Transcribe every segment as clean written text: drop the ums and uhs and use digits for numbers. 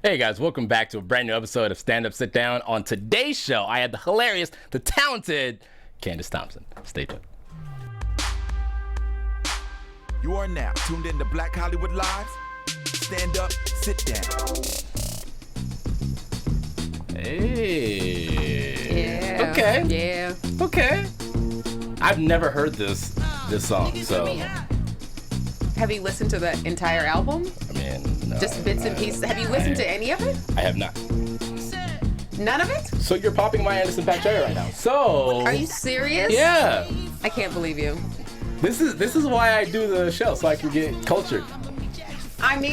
Hey guys, welcome back to a brand new episode of Stand Up Sit Down. On today's show, I had the hilarious, the talented Candice Thompson. Stay tuned. You are now tuned in to Black Hollywood Live. Stand Up, Sit Down. Hey. Yeah. Okay. Yeah. Okay. I've never heard this song, so Have you listened to the entire album? I mean, no, Just bits and pieces. Have you listened to any of it? I have not. None of it? So you're popping my Anderson .Paak cherry right now. So Are you serious? Yeah. I can't believe you. This is why I do the show, so I can get cultured. I mean,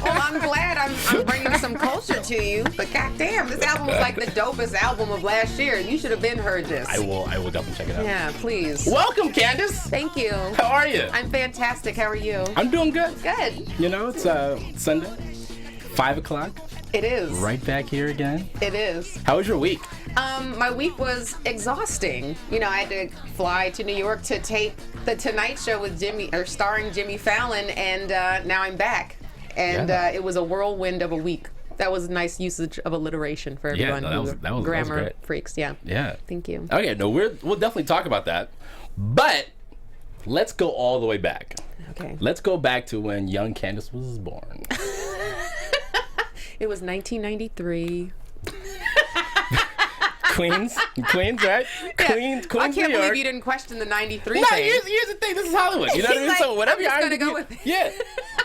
well, I'm glad I'm bringing some culture to you. But goddamn, this album was like the dopest album of last year. You should have been heard this. I will definitely check it out. Yeah, please. Welcome, Candice. Thank you. How are you? I'm fantastic. How are you? I'm doing good. Good. You know, it's Sunday, 5 o'clock. It is. Right back here again. It is. How was your week? My week was exhausting. You know, I had to fly to New York to tape the Tonight Show with starring Jimmy Fallon, and now I'm back. And it was a whirlwind of a week. That was a nice usage of alliteration for everyone that was grammar great. freaks. Yeah. Yeah. Thank you. Okay, no, we'll definitely talk about that. But let's go all the way back. Okay. Let's go back to when young Candice was born. It was 1993. Queens, right? Queens, I can't New York. believe you didn't question the 93 No, thing. here's the thing. This is Hollywood. You know what I mean? Like, So whatever I'm your just gonna IMDb, go with it. yeah,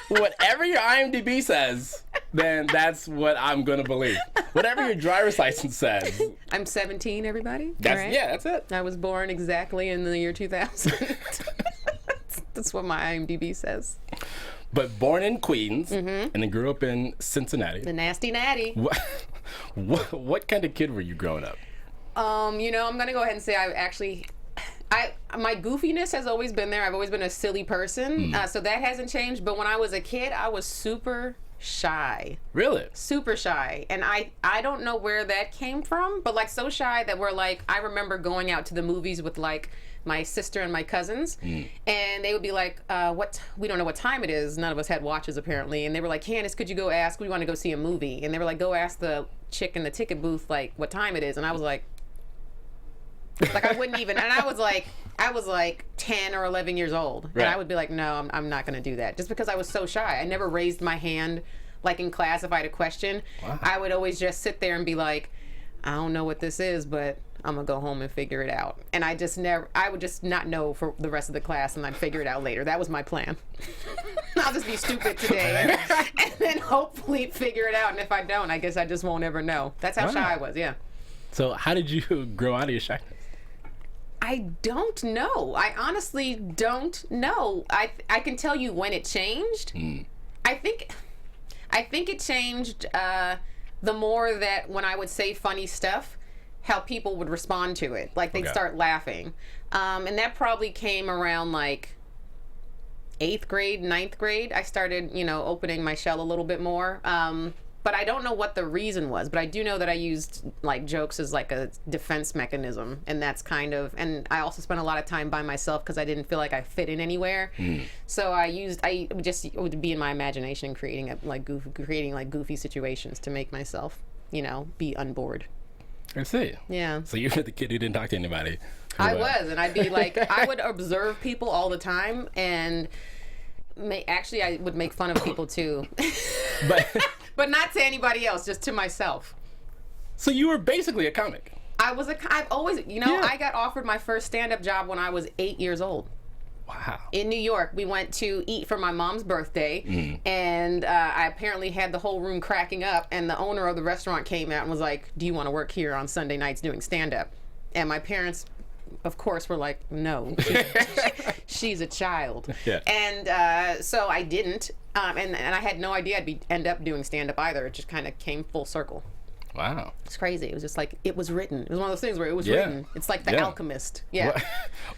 whatever your IMDb says, then that's what I'm gonna believe. Whatever your driver's license says. I'm 17, everybody. That's All right? yeah, that's it. I was born exactly in the year 2000. That's what my IMDb says. But born in Queens and then grew up in Cincinnati. The nasty natty. What kind of kid were you growing up? You know, I'm gonna go ahead and say my goofiness has always been there. I've always been a silly person, so that hasn't changed. But when I was a kid, I was super shy. Really? Super shy, and I don't know where that came from, but like so shy that we're like, I remember going out to the movies with like my sister and my cousins, and they would be like, we don't know what time it is. None of us had watches apparently, and they were like, Candice, could you go ask? We want to go see a movie, and they were like, go ask the chick in the ticket booth like what time it is, and I was like I wouldn't even, and I was like 10 or 11 years old, right. And I would be like, no, I'm not going to do that, just because I was so shy. I never raised my hand like in class if I had a question. Wow. I would always just sit there and be like, I don't know what this is, but I'm gonna go home and figure it out. And I would just not know for the rest of the class, and I'd figure it out later. That was my plan. I'll just be stupid today and then hopefully figure it out. And if I don't, I guess I just won't ever know. That's how shy I was, yeah. So how did you grow out of your shyness? I don't know. I honestly don't know. I can tell you when it changed. I think it changed the more that when I would say funny stuff, how people would respond to it. Like they'd start laughing. And that probably came around like 8th grade, 9th grade. I started, opening my shell a little bit more. But I don't know what the reason was, but I do know that I used like jokes as like a defense mechanism, and that's and I also spent a lot of time by myself because I didn't feel like I fit in anywhere. So it would be in my imagination creating goofy situations to make myself, be unbored. I see. Yeah. So you were the kid who didn't talk to anybody. I was, and I'd be like, I would observe people all the time, and actually I would make fun of people too. But not to anybody else, just to myself. So you were basically a comic. I've always, I got offered my first stand-up job when I was 8 years old. Wow. In New York. We went to eat for my mom's birthday, and I apparently had the whole room cracking up, and the owner of the restaurant came out and was like, do you want to work here on Sunday nights doing stand-up? And my parents, of course, were like, no, she's a child. Yeah. And so I didn't, and I had no idea I'd end up doing stand-up either. It just kind of came full circle. Wow. It's crazy. It was just like, it was written. It was one of those things where it was written. It's like The Alchemist. Yeah.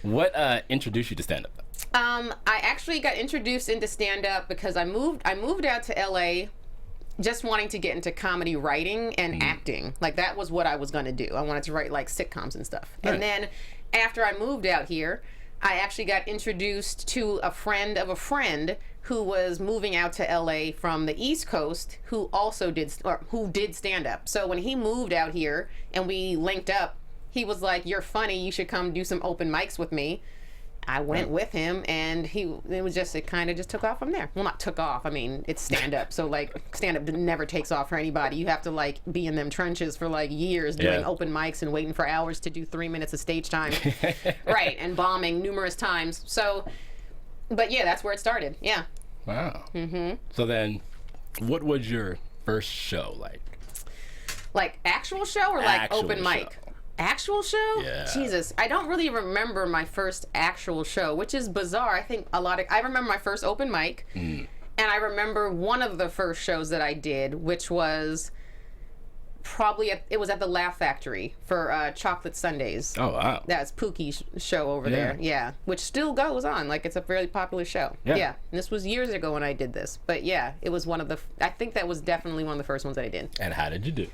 What introduced you to stand-up? I actually got introduced into stand-up because I moved out to LA just wanting to get into comedy writing and acting. Like that was what I was going to do. I wanted to write like sitcoms and stuff. Right. And then after I moved out here, I actually got introduced to a friend of a friend who was moving out to LA from the East Coast, who did stand up. So when he moved out here and we linked up, he was like, "You're funny. You should come do some open mics with me." I went with him, and it kind of just took off from there. Well, not took off. I mean, it's stand up. So like stand up never takes off for anybody. You have to like be in them trenches for like years doing open mics and waiting for hours to do 3 minutes of stage time. Right. And bombing numerous times. So, but yeah, that's where it started. Yeah. Wow. Mm-hmm. So then what was your first show like? Like actual show or like actual open mic? Show. Actual show? Yeah. Jesus, I don't really remember my first actual show, which is bizarre. I think I remember my first open mic, and I remember one of the first shows that I did, which was it was at the Laugh Factory for Chocolate Sundays. Oh, wow. That's Pookie's show over there. Yeah. Which still goes on. Like, it's a very popular show. Yeah. And this was years ago when I did this. But yeah, it was I think that was definitely one of the first ones that I did. And how did you do?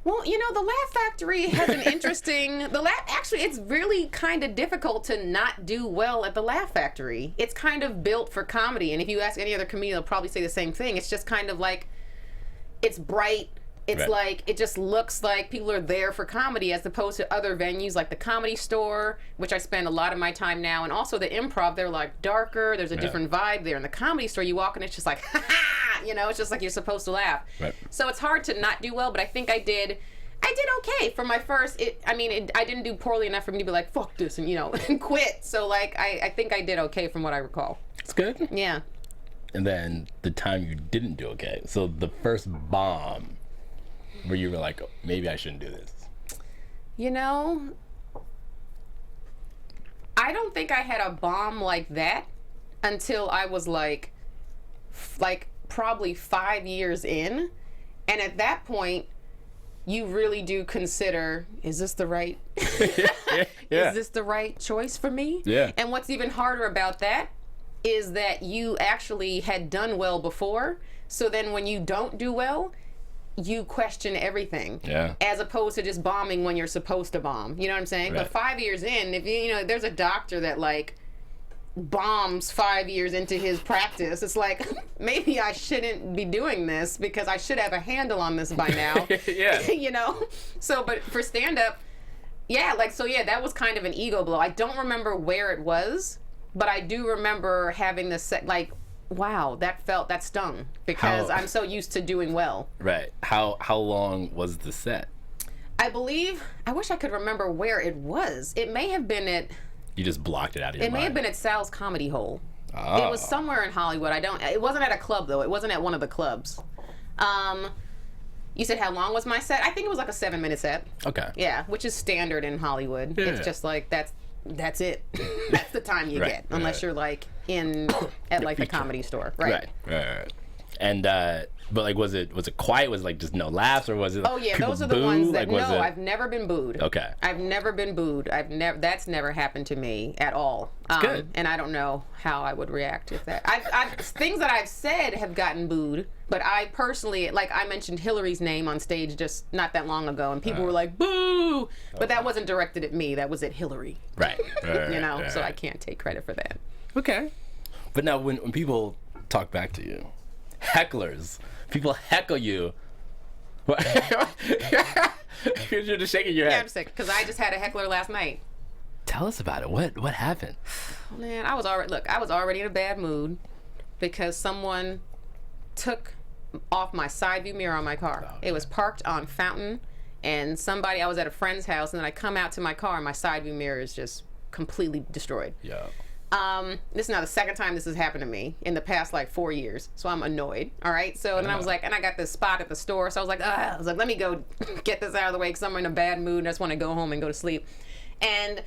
Well, you know, the Laugh Factory has an interesting... Actually, it's really kind of difficult to not do well at the Laugh Factory. It's kind of built for comedy, and if you ask any other comedian, they'll probably say the same thing. It's just kind of like... It's bright. It's like... It just looks like people are there for comedy as opposed to other venues like the Comedy Store, which I spend a lot of my time now, and also the Improv. They're like darker. There's a different vibe there. In the Comedy Store, you walk in, it's just like, ha-ha! You know, it's just like you're supposed to laugh. Right. So it's hard to not do well, but I think I did okay for my first. I didn't do poorly enough for me to be like, fuck this, and, you know, and quit. So, like, I think I did okay from what I recall. That's good. Yeah. And then the time you didn't do okay. So the first bomb where you were like, oh, maybe I shouldn't do this. You know, I don't think I had a bomb like that until I was like probably 5 years in, and at that point you really do consider, is this the right is this the right choice for me? And what's even harder about that is that you actually had done well before, so then when you don't do well, you question everything, as opposed to just bombing when you're supposed to bomb. You know what I'm saying? But 5 years in, if you know, there's a doctor that like bombs 5 years into his practice, it's like, maybe I shouldn't be doing this because I should have a handle on this by now. You know? So, but for stand-up, that was kind of an ego blow. I don't remember where it was, but I do remember having this set, like, wow, that stung, because I'm so used to doing well. Right. How long was the set? I wish I could remember where it was. It may have been at... You just blocked it out of your mind. It may have been at Sal's Comedy Hole. Oh. It was somewhere in Hollywood. It wasn't at a club, though. It wasn't at one of the clubs. You said how long was my set? I think it was like a 7-minute set. Okay. Yeah, which is standard in Hollywood. Yeah. It's just like, that's it. That's the time you get, unless you're like at like the Comedy Store. Right. And but like, was it quiet? Was it like just no laughs, or was it? Oh yeah, those are the ones that. Like, I've never been booed. Okay. I've never been booed. That's never happened to me at all. Good. And I don't know how I would react if that. Things that I've said have gotten booed, but I personally, like, I mentioned Hillary's name on stage just not that long ago, and people were like, "Boo!" But that wasn't directed at me. That was at Hillary. Right. You know, so I can't take credit for that. Okay. But now, when people talk back to you, hecklers. People heckle you. You're just shaking your head. Yeah, I'm sick because I just had a heckler last night. Tell us about it. What happened? Man, I was already in a bad mood because someone took off my side view mirror on my car. Okay. It was parked on Fountain, and I was at a friend's house, and then I come out to my car, and my side view mirror is just completely destroyed. Yeah. This is now the second time this has happened to me in the past like 4 years, so I'm annoyed. All right, so then I was like, and I got this spot at the store, so I was like, let me go get this out of the way because I'm in a bad mood and I just want to go home and go to sleep. And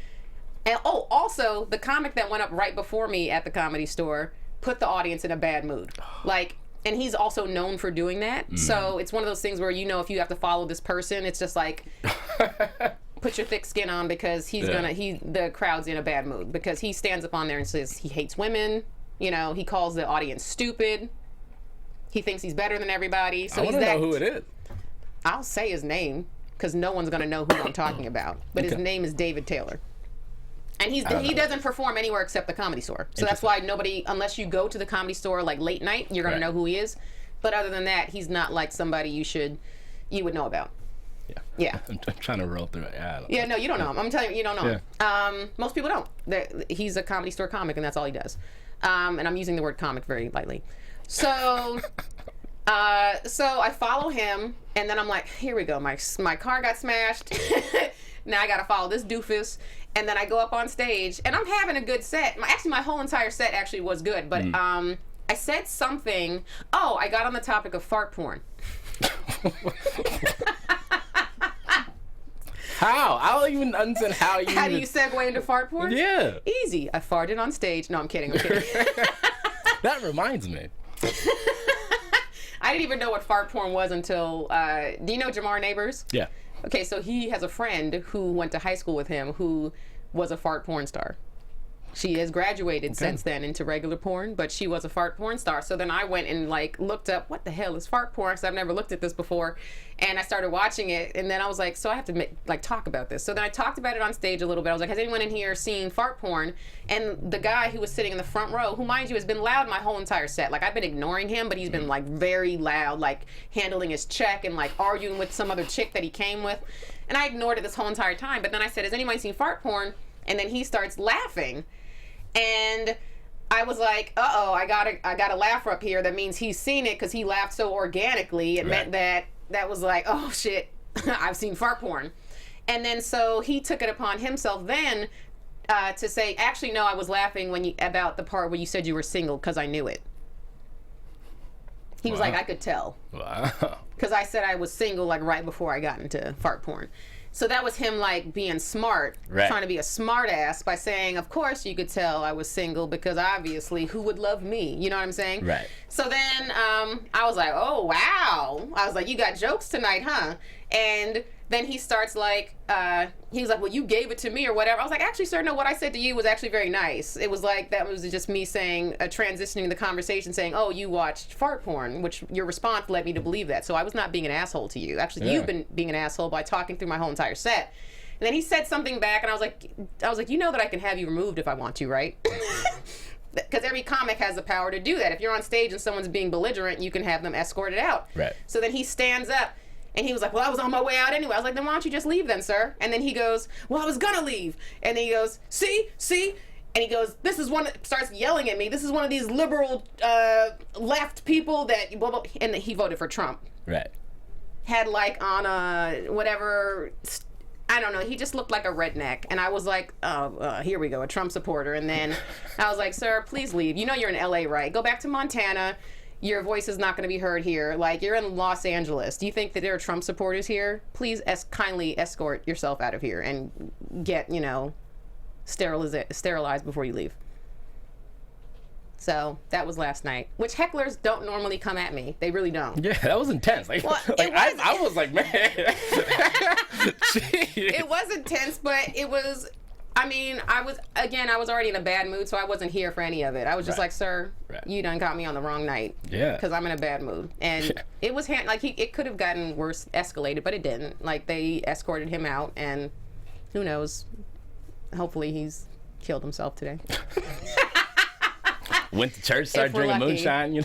also the comic that went up right before me at the Comedy Store put the audience in a bad mood, like. And he's also known for doing that. So it's one of those things where, you know, if you have to follow this person, it's just like, put your thick skin on because the crowd's in a bad mood because he stands up on there and says he hates women. You know, he calls the audience stupid. He thinks he's better than everybody. So I want to know who it is. I'll say his name because no one's going to know who I'm talking about. But his name is David Taylor. And he doesn't perform anywhere except the Comedy Store. So that's why nobody, unless you go to the Comedy Store like late night, you're going to know who he is. But other than that, he's not like somebody you would know about. Yeah. I'm trying to roll through it. Yeah, no, you don't know him. I'm telling you, you don't know him. Most people don't. He's a Comedy Store comic, and that's all he does. And I'm using the word comic very lightly. So, so I follow him, and then I'm like, here we go. My car got smashed. Now I got to follow this doofus. And then I go up on stage, and I'm having a good set. My whole entire set actually was good, but I said something. Oh, I got on the topic of fart porn. How? I don't even understand how you. How do you segue into fart porn? Yeah. Easy. I farted on stage. No, I'm kidding. That reminds me. I didn't even know what fart porn was until. Do you know Jamar Neighbors? Yeah. Okay, so he has a friend who went to high school with him who was a fart porn star. She has graduated since then into regular porn, but she was a fart porn star. So then I went and like looked up what the hell is fart porn, because I've never looked at this before, and I started watching it, and then I was like, so I have to talk about this. So then I talked about it on stage a little bit. I was like, has anyone in here seen fart porn? And the guy who was sitting in the front row, who mind you has been loud my whole entire set. Like I've been ignoring him, but he's been like very loud, like handling his check and like arguing with some other chick that he came with. And I ignored it this whole entire time. But then I said, has anyone seen fart porn? And then he starts laughing. And I was like, uh-oh, I got a laugher up here. That means he's seen it because he laughed so organically. It meant that was like, oh, shit, I've seen fart porn. And then so he took it upon himself then to say, actually, no, I was laughing about the part where you said you were single because I knew it. He was like, I could tell. Wow. Because I said I was single like right before I got into fart porn. So that was him like being smart, trying to be a smart ass by saying, of course you could tell I was single because obviously who would love me? You know what I'm saying? Right. So then I was like, oh, wow. I was like, you got jokes tonight, huh? And then he starts like, he was like, well, you gave it to me or whatever. I was like, actually, sir, no, what I said to you was actually very nice. It was like, that was just me saying, transitioning the conversation saying, oh, you watched fart porn, which your response led me to believe that. So I was not being an asshole to you. Actually, you've been being an asshole by talking through my whole entire set. And then he said something back, and I was like, you know that I can have you removed if I want to, right? Because every comic has the power to do that. If you're on stage and someone's being belligerent, you can have them escorted out. Right. So then he stands up. And he was like, well, I was on my way out anyway. I was like, then why don't you just leave then, sir? And then he goes, well, I was going to leave. And then he goes, see? And he goes, this is one that starts yelling at me. This is one of these liberal left people that, blah, blah. And he voted for Trump. Right. Had like on a whatever, I don't know. He just looked like a redneck. And I was like, oh, here we go, a Trump supporter. And then I was like, sir, please leave. You know you're in LA, right? Go back to Montana. Your voice is not going to be heard here. Like, you're in Los Angeles. Do you think that there are Trump supporters here? Please kindly escort yourself out of here and get, sterilized before you leave. So that was last night, which hecklers don't normally come at me. They really don't. Yeah, that was intense. Like, well, I was like, man. It was intense, but it was... I mean, I was already in a bad mood, so I wasn't here for any of it. I was just like, sir, you done got me on the wrong night. Yeah. Because I'm in a bad mood. And it was, it could have gotten worse, escalated, but it didn't. Like, they escorted him out, and who knows? Hopefully he's killed himself today. Went to church, started drinking moonshine,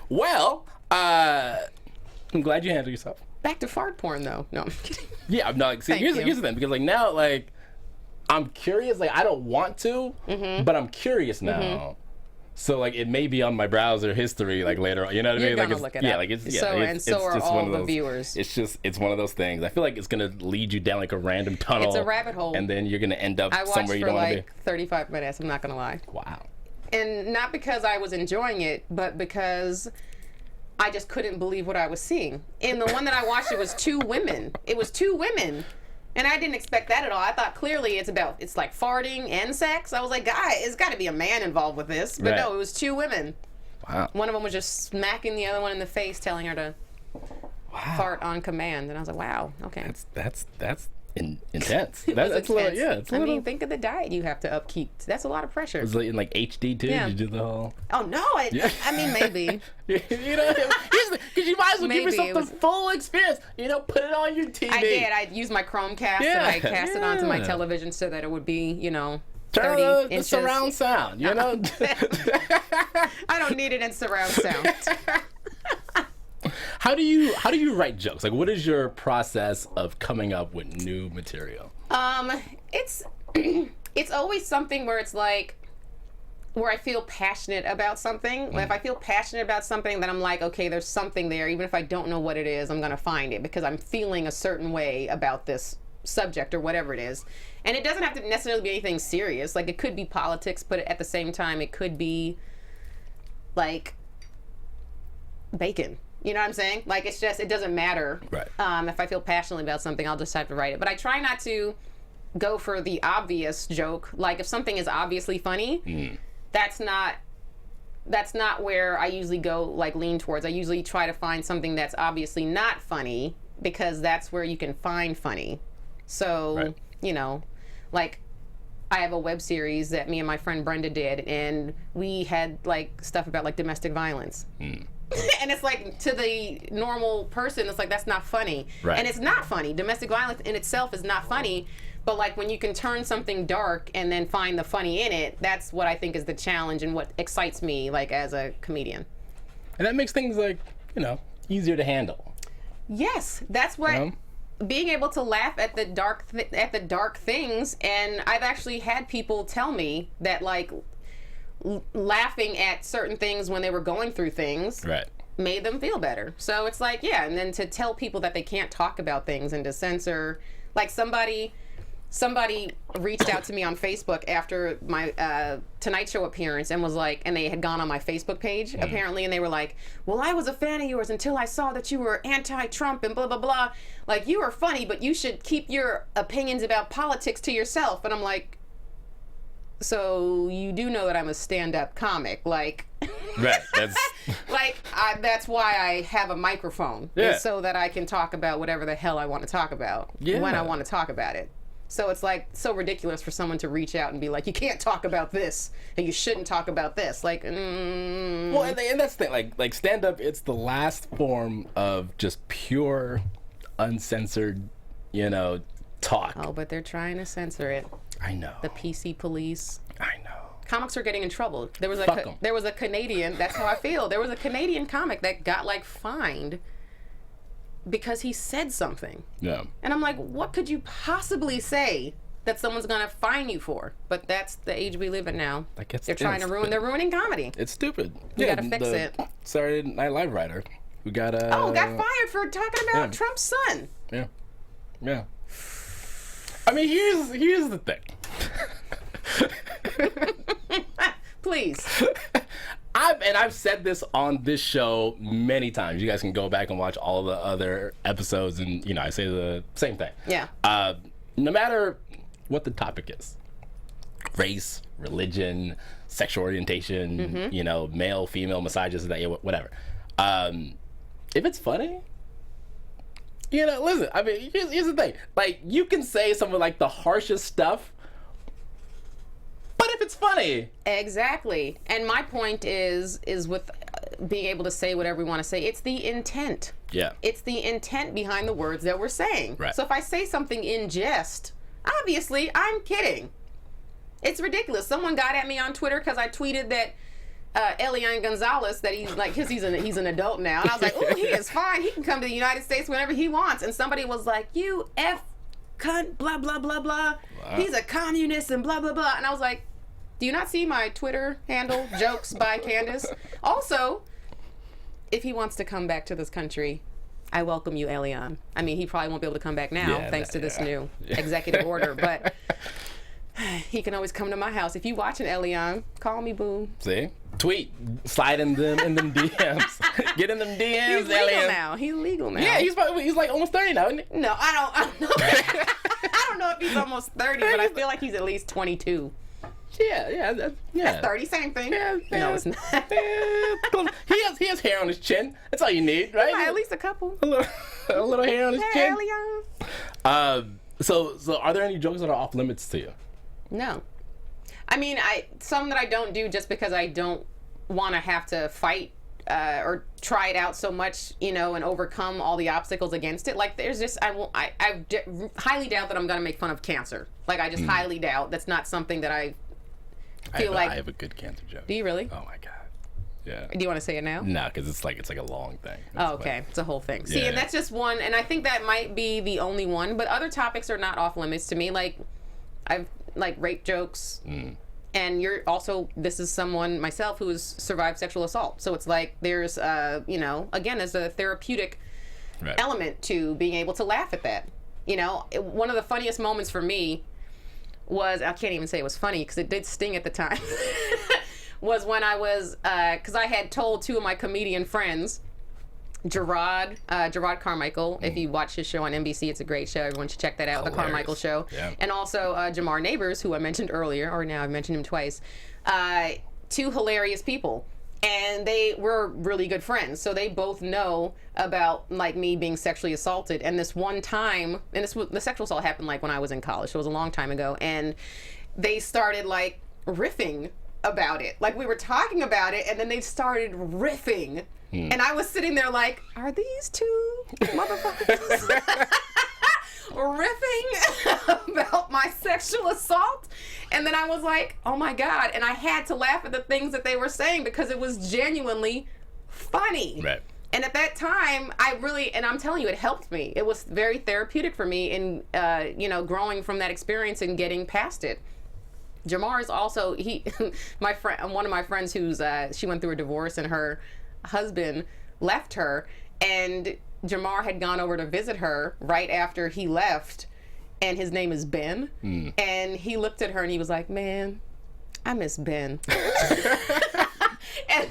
Well, I'm glad you handled yourself. Back to fart porn, though. No, I'm kidding. Yeah, I'm not. See, here's the thing, because like now, like I'm curious. Like I don't want to, but I'm curious now. So like it may be on my browser history like later on. You know what I mean? You're like gonna look it up. Like it's so are all the viewers. It's one of those things. I feel like it's gonna lead you down like a random tunnel. It's a rabbit hole, and then you're gonna end up somewhere you don't want to be. I watched for like 35 minutes. I'm not gonna lie. Wow. And not because I was enjoying it, but because I just couldn't believe what I was seeing. In the one that I watched, it was two women. It was two women. And I didn't expect that at all. I thought clearly it's like farting and sex. I was like, guy, it's got to be a man involved with this. But no, it was two women. Wow. One of them was just smacking the other one in the face, telling her to fart on command. And I was like, wow, okay. That's intense. That's a little, yeah. It's a I little. mean, think of the diet you have to upkeep. That's a lot of pressure. Was it in like HD too? Yeah. Did you do the whole? Oh no! I mean, maybe. Because you might as well give Maybe yourself it the was- full experience. Put it on your TV. I did. I used my Chromecast and I cast it onto my Yeah. television so that it would be, Turn 30 the inches. surround sound. I don't need it in surround sound. How do you write jokes? Like, what is your process of coming up with new material? It's always something where it's like, where I feel passionate about something. If I feel passionate about something, then I'm like, okay, there's something there. Even if I don't know what it is, I'm going to find it because I'm feeling a certain way about this subject or whatever it is. And it doesn't have to necessarily be anything serious. Like, it could be politics, but at the same time, it could be like bacon. You know what I'm saying? Like, it's just, it doesn't matter. Right. If I feel passionately about something, I'll just have to write it. But I try not to go for the obvious joke. Like, if something is obviously funny, that's not where I usually go, like, lean towards. I usually try to find something that's obviously not funny because that's where you can find funny. So, Right. Like, I have a web series that me and my friend Brenda did, and we had, like, stuff about, like, domestic violence. And it's like, to the normal person, it's like, that's not funny. Right. And it's not funny. Domestic violence in itself is not funny. But, like, when you can turn something dark and then find the funny in it, that's what I think is the challenge and what excites me, like, as a comedian. And that makes things, like, easier to handle. Yes, that's what... Being able to laugh at the dark things, and I've actually had people tell me that, like, laughing at certain things when they were going through things made them feel better. So it's like, yeah, and then to tell people that they can't talk about things and to censor, like, somebody reached out to me on Facebook after my Tonight Show appearance and was like, and they had gone on my Facebook page apparently, and they were like, well, I was a fan of yours until I saw that you were anti-Trump and blah, blah, blah. Like, you are funny, but you should keep your opinions about politics to yourself. And I'm like, so you do know that I'm a stand-up comic, like... Right. That's... like, that's why I have a microphone, is so that I can talk about whatever the hell I want to talk about when I want to talk about it. So it's like so ridiculous for someone to reach out and be like, you can't talk about this and you shouldn't talk about this. Like, Well, and that's the thing. Like stand-up, it's the last form of just pure, uncensored, talk. oh, but they're trying to censor it. I know. The PC police. I know. Comics are getting in trouble. There was Fuck 'em. there was a Canadian. That's how I feel. There was a Canadian comic that got, like, fined because he said something. Yeah. And I'm like, what could you possibly say that someone's gonna fine you for? But that's the age we live in now. Like, it's- They're trying to ruin. They're ruining comedy. It's stupid. You gotta fix it. Saturday Night Live writer who got got fired for talking about Trump's son. Yeah. I mean, here's the thing. Please. I've said this on this show many times. You guys can go back and watch all the other episodes, and I say the same thing. Yeah. No matter what the topic is, race, religion, sexual orientation, male, female, misogynist, whatever. If it's funny, listen. I mean, here's the thing. Like, you can say some of, like, the harshest stuff, but if it's funny. Exactly. And my point is with being able to say whatever we want to say, it's the intent. Yeah. It's the intent behind the words that we're saying. Right. So if I say something in jest, obviously I'm kidding. It's ridiculous. Someone got at me on Twitter because I tweeted that Elian Gonzalez, that he's like, because he's an adult now, and I was like, oh, he is fine. He can come to the United States whenever he wants. And somebody was like, you F cunt, blah, blah, blah, blah. Wow. He's a communist and blah, blah, blah. And I was like, do you not see my Twitter handle, Jokes by Candice? Also, if he wants to come back to this country, I welcome you, Elian. I mean, he probably won't be able to come back now, thanks to this new executive order, but he can always come to my house. If you watching, Elian, call me, boo. See? Tweet. Slide in them DMs. Get in them DMs, He's legal Elian. now. He's legal now. Yeah, he's like almost 30 now, isn't he? No, I don't know. I don't know if he's almost 30, but I feel like he's at least 22. Yeah. That's 30, same thing. Yeah. No, it's not. He has hair on his chin. That's all you need, right? At least a couple. A little hair on his Hey, chin. Elian. So are there any jokes that are off limits to you? No. I mean, some that I don't do just because I don't want to have to fight or try it out so much, you know, and overcome all the obstacles against it. Like, there's just, I highly doubt that I'm going to make fun of cancer. Like, I just highly doubt. That's not something that I feel like. I have a good cancer joke. Do you really? Oh my God. Yeah. Do you want to say it now? No, because it's like a long thing. Oh, okay. It's a whole thing. See, and that's just one, and I think that might be the only one, but other topics are not off limits to me. Like, I've, like, rape jokes. And this is someone, myself, who has survived sexual assault. So it's like there's, you know, again, there's a therapeutic element to being able to laugh at that. You know, one of the funniest moments for me was, I can't even say it was funny because it did sting at the time, was when I was, because I had told two of my comedian friends, Gerard Carmichael. If you watch his show on NBC, it's a great show. Everyone should check that out. Hilarious. The Carmichael Show. Yeah. And also Jamar Neighbors, who I mentioned earlier, or now I've mentioned him twice. Two hilarious people. And they were really good friends. So they both know about, like, me being sexually assaulted. And this one time, and the sexual assault happened, like, when I was in college. So it was a long time ago. And they started, like, riffing about it. Like, we were talking about it, and then they started riffing. And I was sitting there like, are these two motherfuckers riffing about my sexual assault? And then I was like, oh my God. And I had to laugh at the things that they were saying because it was genuinely funny. Right. And at that time, and I'm telling you, it helped me. It was very therapeutic for me in, you know, growing from that experience and getting past it. Jamar is also, one of my friends who's, she went through a divorce and her husband left her, and Jamar had gone over to visit her right after he left, and his name is Ben. And he looked at her and he was like, man, I miss Ben. And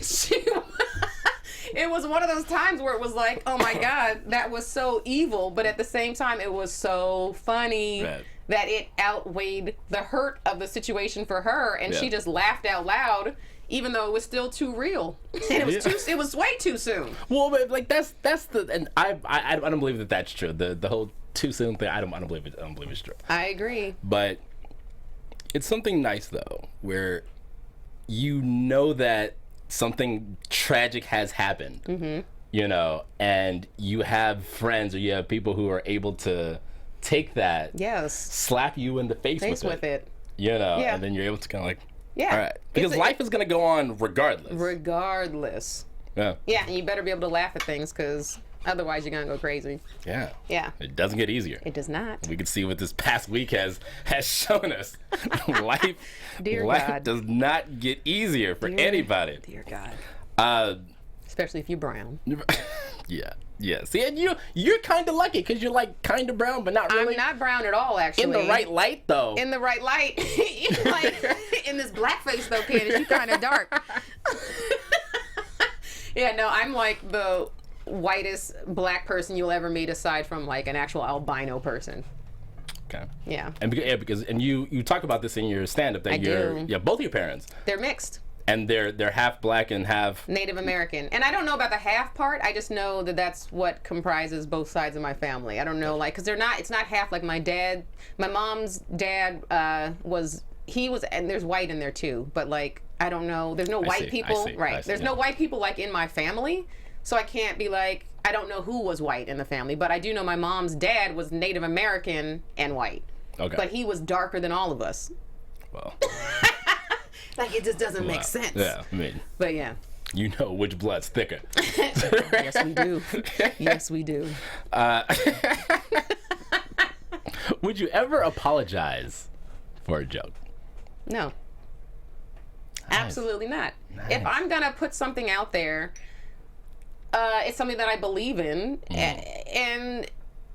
it was one of those times where it was like, oh my God, that was so evil, but at the same time it was so funny that it outweighed the hurt of the situation for her, and she just laughed out loud, even though it was still too real. And it was way too soon. Well, but like that's the, and I don't believe that that's true. The whole too soon thing, I don't believe it. I don't believe it's true. I agree. But it's something nice though, where you know that something tragic has happened. You know, and you have friends or you have people who are able to take that, slap you in the face with it. You know, and then you're able to kind of like, all right. Because life is going to go on regardless. Yeah. Yeah, and you better be able to laugh at things because otherwise you're going to go crazy. Yeah. Yeah. It doesn't get easier. It does not. We can see what this past week has shown us. Life does not get easier for anybody. Dear God. Especially if you're brown. Yeah. Yeah. See, and you're kind of lucky because you're like kind of brown, but not really. I'm not brown at all, actually. In the right light, though. In the right light. Like, in this blackface, though, Candice, you kind of dark. Yeah, no, I'm like the whitest black person you'll ever meet aside from like an actual albino person. Okay. Yeah. And because you talk about this in your stand-up that both of your parents. They're mixed. And they're half black and half Native American. And I don't know about the half part. I just know that that's what comprises both sides of my family. I don't know, like, because it's not half. Like my mom's dad was, and there's white in there too. But like, I don't know. There's no white people. Right. There's no white people like in my family. So I can't be like, I don't know who was white in the family. But I do know my mom's dad was Native American and white. Okay. But he was darker than all of us. Well. Like, it just doesn't make sense. Yeah, I mean. But yeah. You know which blood's thicker. Yes, we do. Yes, we do. Would you ever apologize for a joke? No. Nice. Absolutely not. Nice. If I'm going to put something out there, it's something that I believe in, and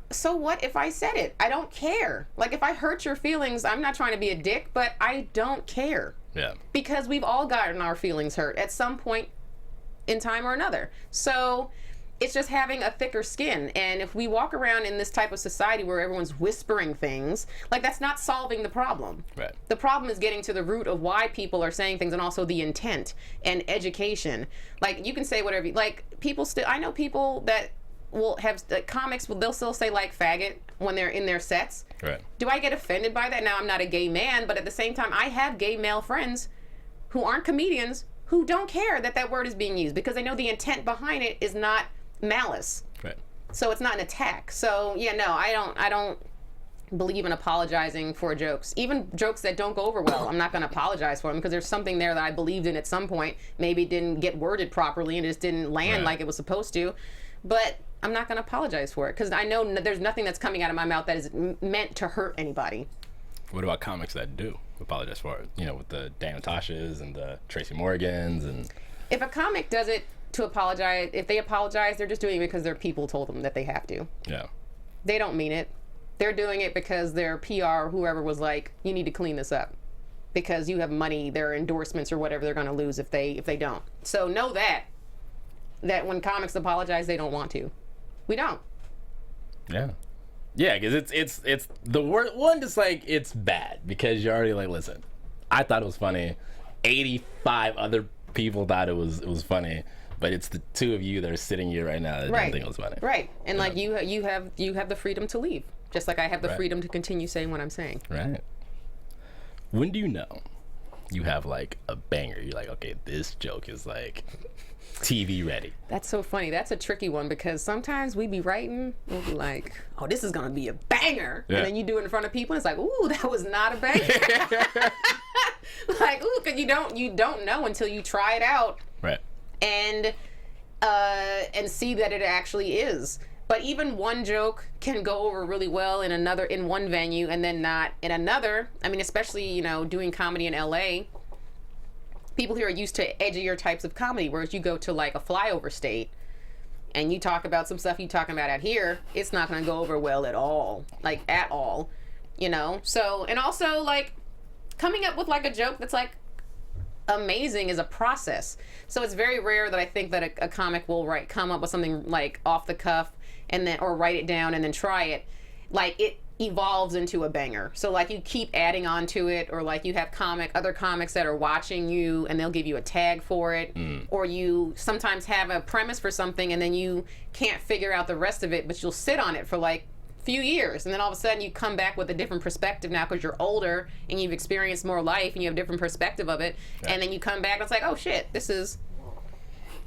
so what if I said it? I don't care. Like, if I hurt your feelings, I'm not trying to be a dick, but I don't care. Yeah. Because we've all gotten our feelings hurt at some point in time or another. So it's just having a thicker skin. And if we walk around in this type of society where everyone's whispering things, like, that's not solving the problem. Right. The problem is getting to the root of why people are saying things, and also the intent and education. Like, you can say whatever, like, people still, I know people that will have comics. They'll still say like faggot when they're in their sets. Right. Do I get offended by that? Now, I'm not a gay man, but at the same time, I have gay male friends who aren't comedians who don't care that that word is being used because they know the intent behind it is not malice. Right. So it's not an attack. So yeah, no, I don't believe in apologizing for jokes. Even jokes that don't go over well, I'm not going to apologize for them because there's something there that I believed in at some point. Maybe it didn't get worded properly and it just didn't land like it was supposed to. But I'm not going to apologize for it because I know there's nothing that's coming out of my mouth that is meant to hurt anybody. What about comics that do apologize for it? You know, with the Dan Natasha's and the Tracy Morgans and... If a comic does it to apologize, if they apologize, they're just doing it because their people told them that they have to. Yeah. They don't mean it. They're doing it because their PR or whoever was like, you need to clean this up because you have money, their endorsements or whatever they're going to lose if they don't. So know that when comics apologize, they don't want to. We don't. Yeah. Yeah, because it's the word one just like it's bad because you're already like, listen, I thought it was funny. 85 other people thought it was funny, but it's the two of you that are sitting here right now that don't think it was funny. Right. And like you have the freedom to leave. Just like I have the freedom to continue saying what I'm saying. Right. When do you know you have like a banger? You're like, okay, this joke is like TV ready. That's so funny. That's a tricky one because sometimes we be writing, we'll be like, oh, this is gonna be a banger. Yeah. And then you do it in front of people and it's like, ooh, that was not a banger. Like, ooh, because you don't know until you try it out. Right. And see that it actually is. But even one joke can go over really well in one venue and then not in another. I mean, especially, you know, doing comedy in LA, people here are used to edgier types of comedy, whereas you go to like a flyover state and you talk about some stuff you're talking about out here, it's not going to go over well at all, like at all, you know? So, and also like coming up with like a joke that's like amazing is a process. So it's very rare that I think that a comic will come up with something like off the cuff and then or write it down and then try it. Like it evolves into a banger. So like you keep adding on to it, or like you have other comics that are watching you and they'll give you a tag for it, or you sometimes have a premise for something and then you can't figure out the rest of it, but you'll sit on it for like few years and then all of a sudden you come back with a different perspective now because you're older and you've experienced more life and you have a different perspective of it, and then you come back and it's like, oh shit, this is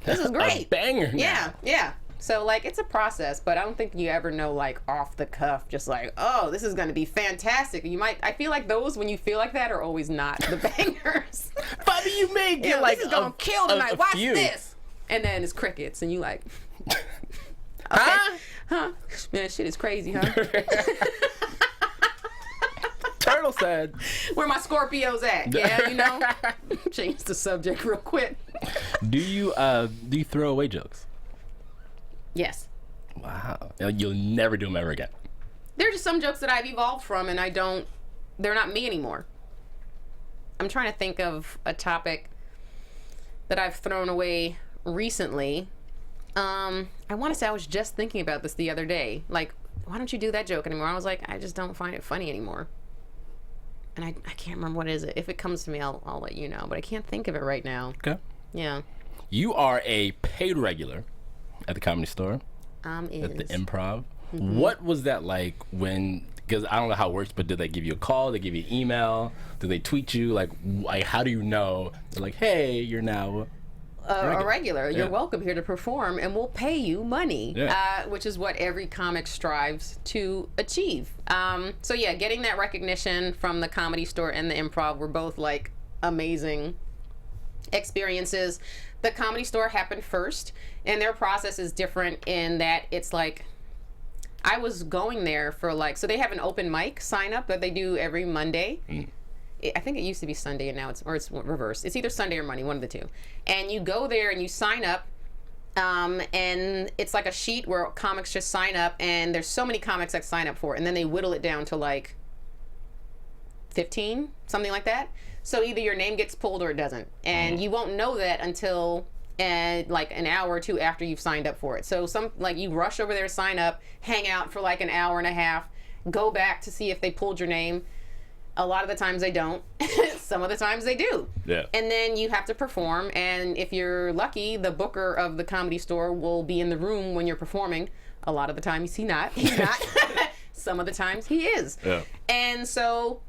great. A banger. Yeah. So like it's a process, but I don't think you ever know like off the cuff, just like, oh, this is going to be fantastic. I feel like those when you feel like that are always not the bangers. But you may get like this is going to kill tonight. Watch this. And then it's crickets and you like, okay. Huh? Man, shit is crazy, huh? Turtle said, where my Scorpios at? Yeah, you know? Change the subject real quick. Do you throw away jokes? Yes. Wow. You'll never do them ever again. There are just some jokes that I've evolved from and they're not me anymore. I'm trying to think of a topic that I've thrown away recently. I want to say I was just thinking about this the other day. Like, why don't you do that joke anymore? I was like, I just don't find it funny anymore. And I can't remember what it is. If it comes to me, I'll let you know. But I can't think of it right now. Okay. Yeah. You are a paid regular at the Comedy Store. At the Improv. Mm-hmm. What was that like when, because I don't know how it works, but did they give you a call? Did they give you an email? Did they tweet you? Like how do you know? They're like, hey, you're now a regular. You're welcome here to perform and we'll pay you money, which is what every comic strives to achieve. So yeah, getting that recognition from the Comedy Store and the Improv were both like amazing experiences. The Comedy Store happened first and their process is different in that it's like I was going there for like, so they have an open mic sign up that they do every Monday. I think it used to be Sunday and now it's reversed. It's either Sunday or Monday, one of the two. And you go there and you sign up, and it's like a sheet where comics just sign up, and there's so many comics that sign up for it, and then they whittle it down to like 15, something like that. So either your name gets pulled or it doesn't. And you won't know that until like an hour or two after you've signed up for it. So you rush over there, sign up, hang out for like an hour and a half, go back to see if they pulled your name. A lot of the times they don't. Some of the times they do. Yeah. And then you have to perform, and if you're lucky, the booker of the Comedy Store will be in the room when you're performing. A lot of the times he's not. Some of the times he is. Yeah. And so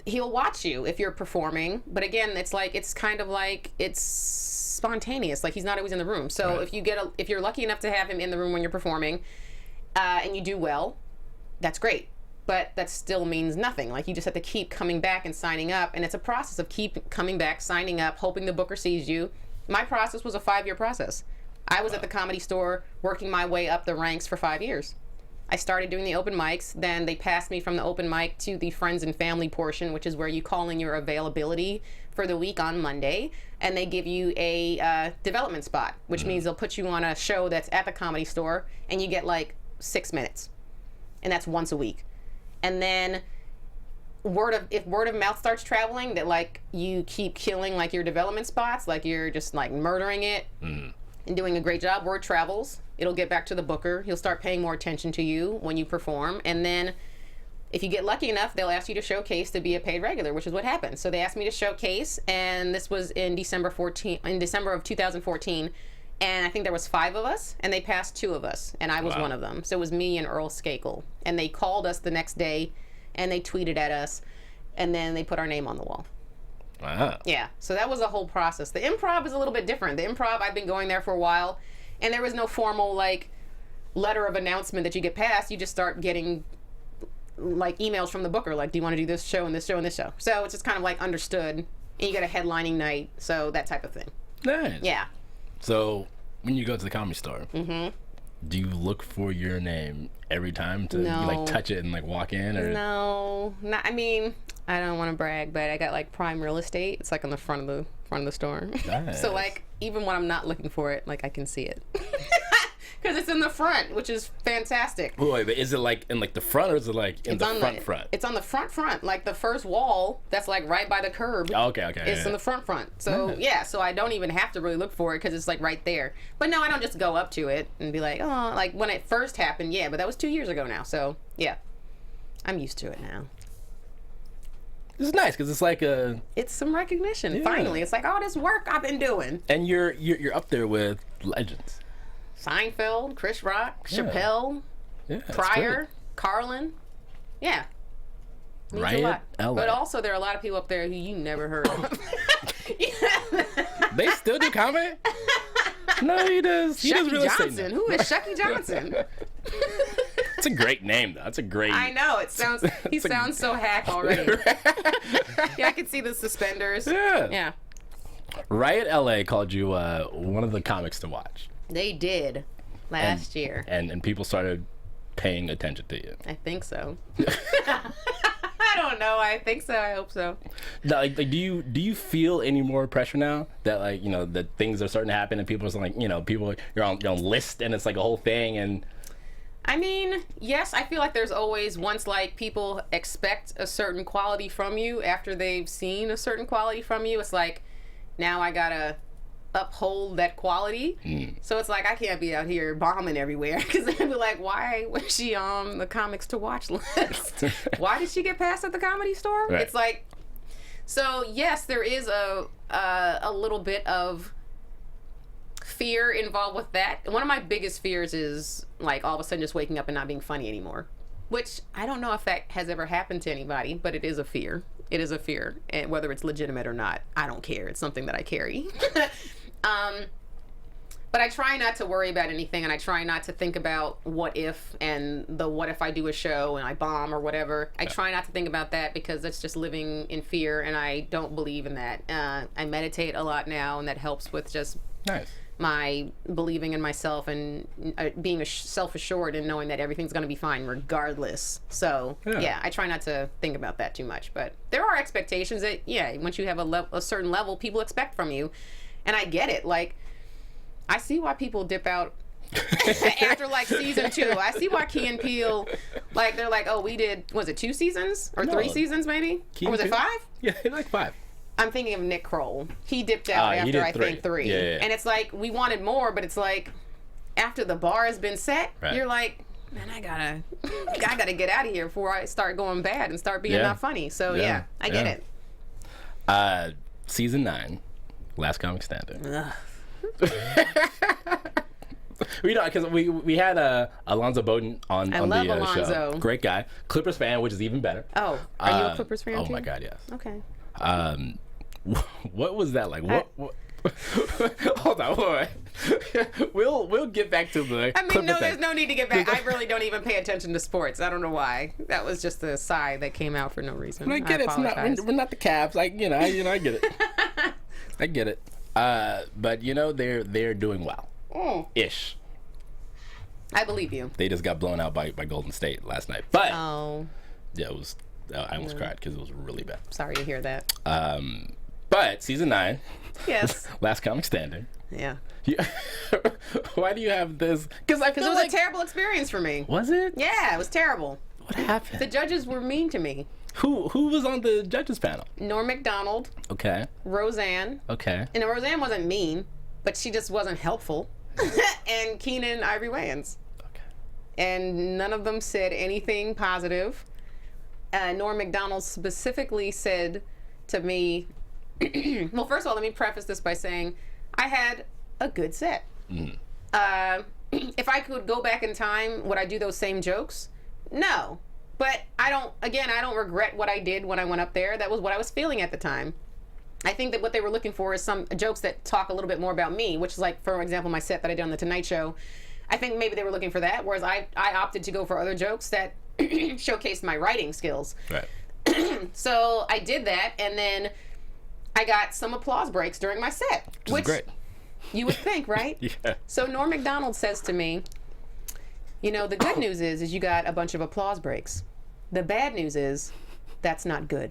he'll watch you if you're performing, but again, it's kind of like it's spontaneous. Like he's not always in the room. So Right. if you're lucky enough to have him in the room when you're performing, and you do well, that's great. But that still means nothing. Like you just have to keep coming back and signing up, and it's a process of keep coming back, signing up, hoping the booker sees you. My process was a 5-year process. I was at the Comedy Store working my way up the ranks for 5 years. I started doing the open mics, then they passed me from the open mic to the friends and family portion, which is where you call in your availability for the week on Monday, and they give you a development spot, which means they'll put you on a show that's at the Comedy Store, and you get like 6 minutes, and that's once a week. And then if word of mouth starts traveling that like you keep killing like your development spots, like you're just like murdering it and doing a great job, word travels. It'll get back to the booker. He'll start paying more attention to you when you perform. And then if you get lucky enough, they'll ask you to showcase to be a paid regular, which is what happened. So they asked me to showcase, and this was in December of 2014. And I think there was 5 of us, and they passed 2 of us, and I was one of them. So it was me and Earl Skakel. And they called us the next day, and they tweeted at us, and then they put our name on the wall. Wow. Yeah, so that was a whole process. The improv is a little bit different. The improv, I've been going there for a while, and there was no formal, like, letter of announcement that you get passed. You just start getting, like, emails from the booker, like, do you want to do this show and this show and this show? So it's just kind of, like, understood, and you get a headlining night, so that type of thing. Nice. Yeah. So when you go to the Comedy Store, do you look for your name every time to No. like touch it and like walk in? Or? No, not, I mean, I don't want to brag, but I got like prime real estate. It's like on the front of the store. Nice. So like even when I'm not looking for it, like I can see it because it's in the front, which is fantastic. Wait, but is it like in like the front, or is it like in the front? It's on the front, like the first wall that's like right by the curb. Oh, okay. It's in the front. So Nice. yeah, so I don't even have to really look for it because it's like right there. But no, I don't just go up to it and be like, oh, like when it first happened, yeah. But that was 2 years ago now, so yeah, I'm used to it now. This is nice because it's like It's some recognition. Yeah. Finally, it's like, oh, this work I've been doing. and you're up there with legends. Seinfeld, Chris Rock, Yeah. Chappelle, Yeah, that's Pryor, great. Carlin. Yeah. Means a Riot lot. LA. But also there are a lot of people up there who you never heard of. They still do comedy? No, he does. He does Shucky real estate Johnson. now. Who is Shucky Johnson? It's a great name, though. That's a great. I know. It sounds. He It's a- sounds so hack already. Yeah, I can see the suspenders. Yeah. Yeah. Riot LA called you one of the comics to watch, They did last year. and people started paying attention to you. I think so. I don't know. I think so. I hope so. Now, like, do you feel any more pressure now that like that things are starting to happen and people are like people you're on list and it's like a whole thing and. I mean, yes, I feel like there's always, once like people expect a certain quality from you after they've seen a certain quality from you, it's like, now I gotta uphold that quality. So it's like, I can't be out here bombing everywhere because they'd be like, why was she on the comics to watch list? Why did she get passed at the Comedy Store? Right. It's like, so yes, there is a little bit of fear involved with that. One of my biggest fears is like all of a sudden just waking up and not being funny anymore, which I don't know if that has ever happened to anybody, but it is a fear. It is a fear, and whether it's legitimate or not, I don't care. It's something that I carry. But I try not to worry about anything, and I try not to think about what if and the what if I do a show and I bomb or whatever. I try not to think about that because that's just living in fear, and I don't believe in that. I meditate a lot now, and that helps with just Nice. my believing in myself and being self-assured and knowing that everything's going to be fine regardless. So yeah, I try not to think about that too much, but there are expectations that once you have a certain level, people expect from you, and I get it. Like, I see why people dip out after like season 2. I see why Key and Peele, like, they're like, oh, we did, was it 2 seasons or 3 seasons maybe? Key Or was and it Peele? 5? Yeah, like 5. I'm thinking of Nick Kroll. He dipped out he after did I 3. think 3. Yeah. And it's like, we wanted more, but it's like, after the bar has been set, Right. you're like, man, I gotta get out of here before I start going bad and start being not funny. So yeah, I get it. Season 9, Last Comic Standing. Ugh. We know because we had Alonzo Bowden on I on love the Alonzo. show. Great guy, Clippers fan, which is even better. Oh, are you a Clippers fan Oh too? my God, yes. Okay. What was that like? What? Hold on, wait. We'll get back to the. I mean, Clipper no, thing. there's no need to get back. I really don't even pay attention to sports. I don't know why. That was just a sigh that came out for no reason. I get it. It's not, apologize. we're not the Cavs. Like I get it. I get it. But they're doing well. Ish. I believe you. They just got blown out by Golden State last night. But Oh, yeah, it was. I almost cried because it was really bad. sorry to hear that. But season 9, Yes. Last Comic Standing. Yeah. Why do you have this? Because Because it was a terrible experience for me. Was it? Yeah, it was terrible. What happened? The judges were mean to me. Who was on the judges panel? Norm Macdonald, Okay. Roseanne, Okay. and Roseanne wasn't mean, but she just wasn't helpful. And Keenan Ivory Wayans. Okay. And none of them said anything positive. Norm Macdonald specifically said to me, well, first of all, let me preface this by saying I had a good set. If I could go back in time, would I do those same jokes? No. But I don't regret what I did when I went up there. That was what I was feeling at the time. I think that what they were looking for is some jokes that talk a little bit more about me, which is like, for example, my set that I did on The Tonight Show. I think maybe they were looking for that, whereas I opted to go for other jokes that showcased my writing skills. Right. So I did that, and then I got some applause breaks during my set. Which is great. You would think, right? Yeah. So Norm Macdonald says to me, the good news is you got a bunch of applause breaks. The bad news is that's not good.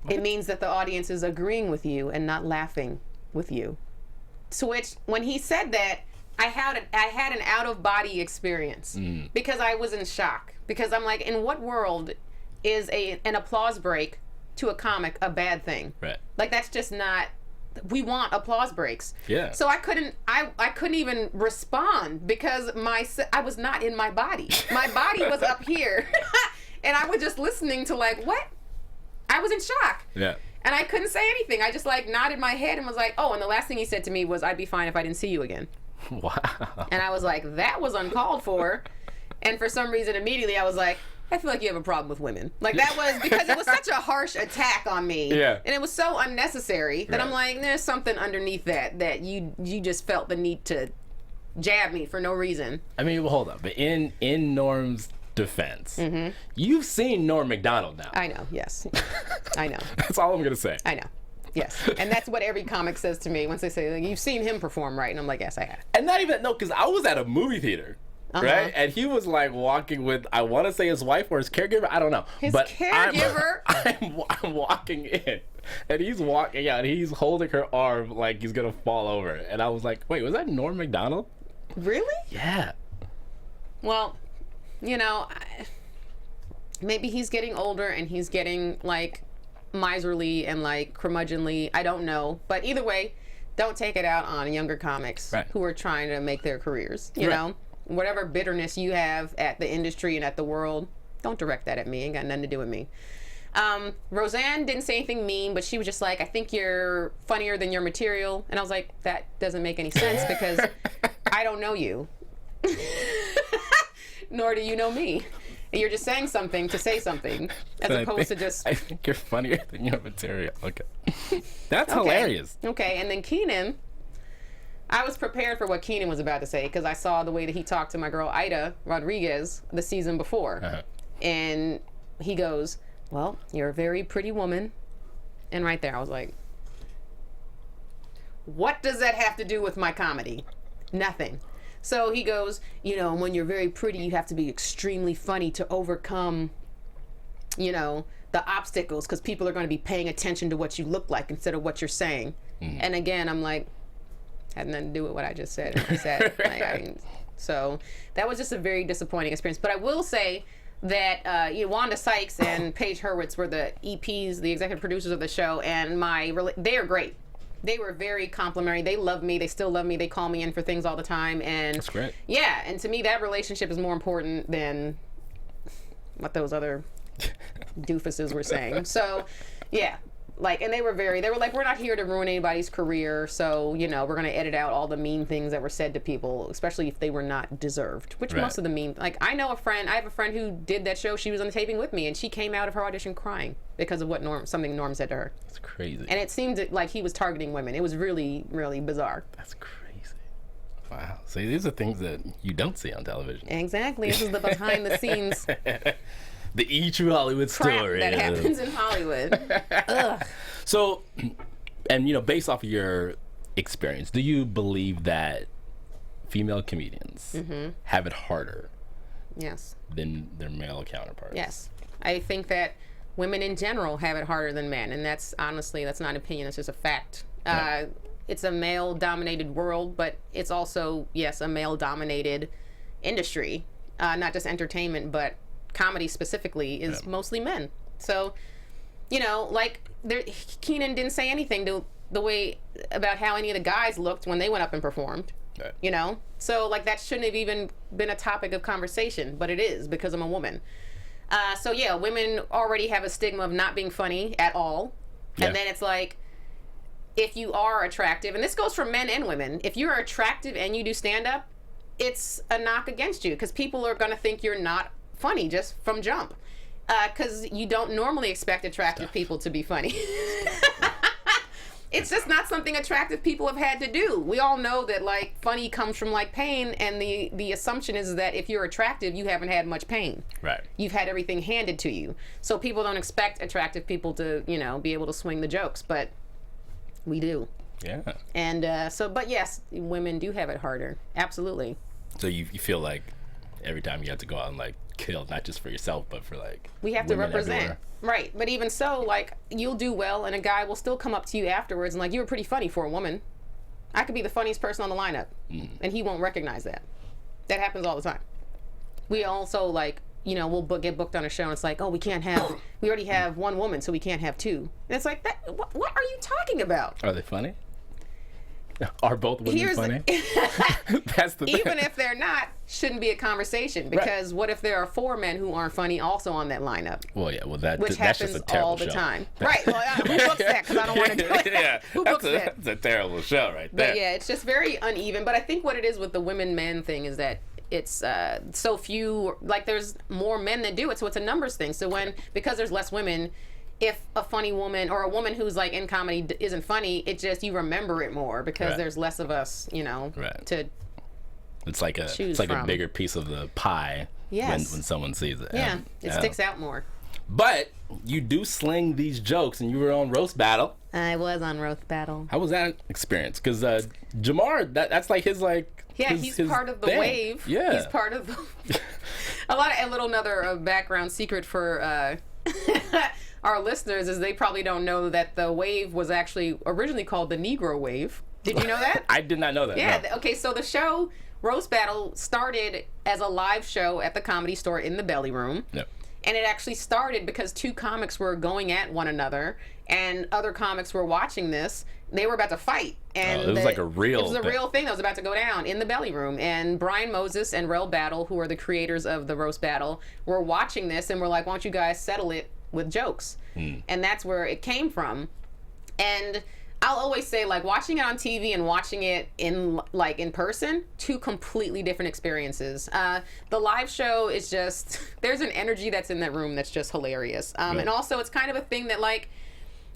It means that the audience is agreeing with you and not laughing with you. To which, when he said that, I had an out-of-body experience because I was in shock. Because I'm like, in what world is an applause break to a comic a bad thing? Right. Like, that's just not. We want applause breaks. Yeah. So I couldn't even respond because I was not in my body. My body was up here, and I was just listening to like, what? I was in shock. Yeah. And I couldn't say anything. I just like nodded my head and was like, oh. And the last thing he said to me was, I'd be fine if I didn't see you again. Wow. And I was like, that was uncalled for. And for some reason, immediately I was like, I feel like you have a problem with women. Like, that was because it was such a harsh attack on me. Yeah. And it was so unnecessary that I'm Right. like, there's something underneath that you just felt the need to jab me for no reason. I mean, well, hold on. But in Norm's defense, you've seen Norm Macdonald now. I know, yes. I know. That's all I'm gonna say. I know. Yes. And that's what every comic says to me once they say, like, you've seen him perform, right? And I'm like, yes, I have. And not even because I was at a movie theater. Right, and he was like walking with, I want to say his wife or his caregiver, I don't know. His but caregiver? I'm walking in, and he's walking out, and he's holding her arm like he's gonna fall over, and I was like, wait, was that Norm Macdonald? Really? Yeah. Well, maybe he's getting older and he's getting like miserly and like curmudgeonly. I don't know. But either way, don't take it out on younger comics Right. who are trying to make their careers. You Right. know, whatever bitterness you have at the industry and at the world, don't direct that at me. Ain't got nothing to do with me. Roseanne didn't say anything mean, but she was just like, I think you're funnier than your material. And I was like, that doesn't make any sense because I don't know you. Nor do you know me. And you're just saying something to say something as opposed to just... I think you're funnier than your material. Okay. That's hilarious. Okay, and then Keenan, I was prepared for what Keenan was about to say because I saw the way that he talked to my girl Ida Rodriguez the season before. And he goes, well, you're a very pretty woman. And right there I was like, what does that have to do with my comedy? Nothing. So he goes, when you're very pretty, you have to be extremely funny to overcome, the obstacles because people are going to be paying attention to what you look like instead of what you're saying. And again, I'm like, had nothing to do with what I just said. So that was just a very disappointing experience. But I will say that Wanda Sykes and Paige Hurwitz were the EPs, the executive producers of the show, and they are great. They were very complimentary. They love me. They still love me. They call me in for things all the time. And That's great. Yeah, and to me, that relationship is more important than what those other doofuses were saying. So, yeah. Like, and they were like, we're not here to ruin anybody's career, so, you know, we're going to edit out all the mean things that were said to people, especially if they were not deserved, which most of the mean, like, I have a friend who did that show, she was on the taping with me, and she came out of her audition crying because of what something Norm said to her. That's crazy. And it seemed like he was targeting women. It was really, really bizarre. That's crazy. Wow. See, these are things that you don't see on television. Exactly. This is the behind the scenes the true Hollywood story that happens in Hollywood. Ugh. So, and you know, based off of your experience, do you believe that female comedians have it harder Yes. than their male counterparts? Yes. I think that women in general have it harder than men, and that's honestly, that's not an opinion, it's just a fact. It's a male-dominated world, but it's also, yes, a male-dominated industry. Not just entertainment, but comedy specifically is mostly men. So, you know, like, Keenan didn't say anything the way about how any of the guys looked when they went up and performed. Right. You know? So, like, that shouldn't have even been a topic of conversation, but it is because I'm a woman. So, yeah, women already have a stigma of not being funny at all. Yeah. And then it's like, if you are attractive, and this goes for men and women, if you're attractive and you do stand-up, it's a knock against you because people are going to think you're not funny just from jump. Because you don't normally expect attractive people to be funny. It's just not something attractive people have had to do. We all know that, like, funny comes from, like, pain, and the assumption is that if you're attractive, you haven't had much pain. Right. You've had everything handed to you. So people don't expect attractive people to, you know, be able to swing the jokes, but we do. Yeah. And but yes, women do have it harder. Absolutely. So you feel like every time you have to go out and, like, kill, not just for yourself, but for, like, we have to represent. Everywhere. Right. But even so, like, you'll do well, and a guy will still come up to you afterwards and, like, you were pretty funny for a woman. I could be the funniest person on the lineup, and he won't recognize that. That happens all the time. We also, like, you know, we'll get booked on a show, and it's like, oh, we already have one woman, so we can't have two. And it's like, what are you talking about? Are they funny? Are both women funny? That's the thing. Even if they're not, shouldn't be a conversation, because what if there are 4 men who aren't funny also on that lineup? Well, yeah, well, which that's happens just a terrible all the show. time. Right. Well, who books that? Because I don't want to do it. Yeah, Who books that? That's a terrible show right there. But yeah, it's just very uneven. But I think what it is with the women-men thing is that it's so few, like, there's more men that do it, so it's a numbers thing. So because there's less women, if a funny woman or a woman who's, like, in comedy isn't funny, it just, you remember it more because there's less of us, you know, to it's like a bigger piece of the pie when someone sees it. Yeah, it sticks out more. But you do sling these jokes, and you were on Roast Battle. I was on Roast Battle. How was that experience? Because Jamar, that's like his, like, he's part of the thing. wave. Yeah, he's part of the another background secret for our listeners is they probably don't know that the wave was actually originally called the Negro Wave. Did you know that? I did not know that. Yeah. No. Okay, so the show Roast Battle started as a live show at the Comedy Store in the Belly Room. Yep. And it actually started because 2 comics were going at one another, and other comics were watching this. They were about to fight, and it was like a real thing that was about to go down in the Belly Room. And Brian Moses and Rel Battle, who are the creators of the Roast Battle, were watching this and were like, "Why don't you guys settle it with jokes?" And that's where it came from. And I'll always say, like, watching it on TV and watching it in person, 2 completely different experiences. The live show is just, there's an energy that's in that room that's just hilarious. And also, it's kind of a thing that, like,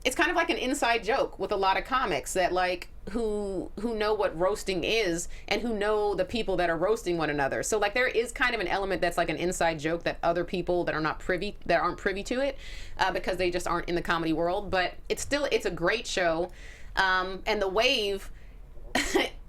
it's kind of like an inside joke with a lot of comics that, like, who know what roasting is and who know the people that are roasting one another. So, like, there is kind of an element that's like an inside joke that other people that aren't privy to it because they just aren't in the comedy world. But it's a great show. And the wave,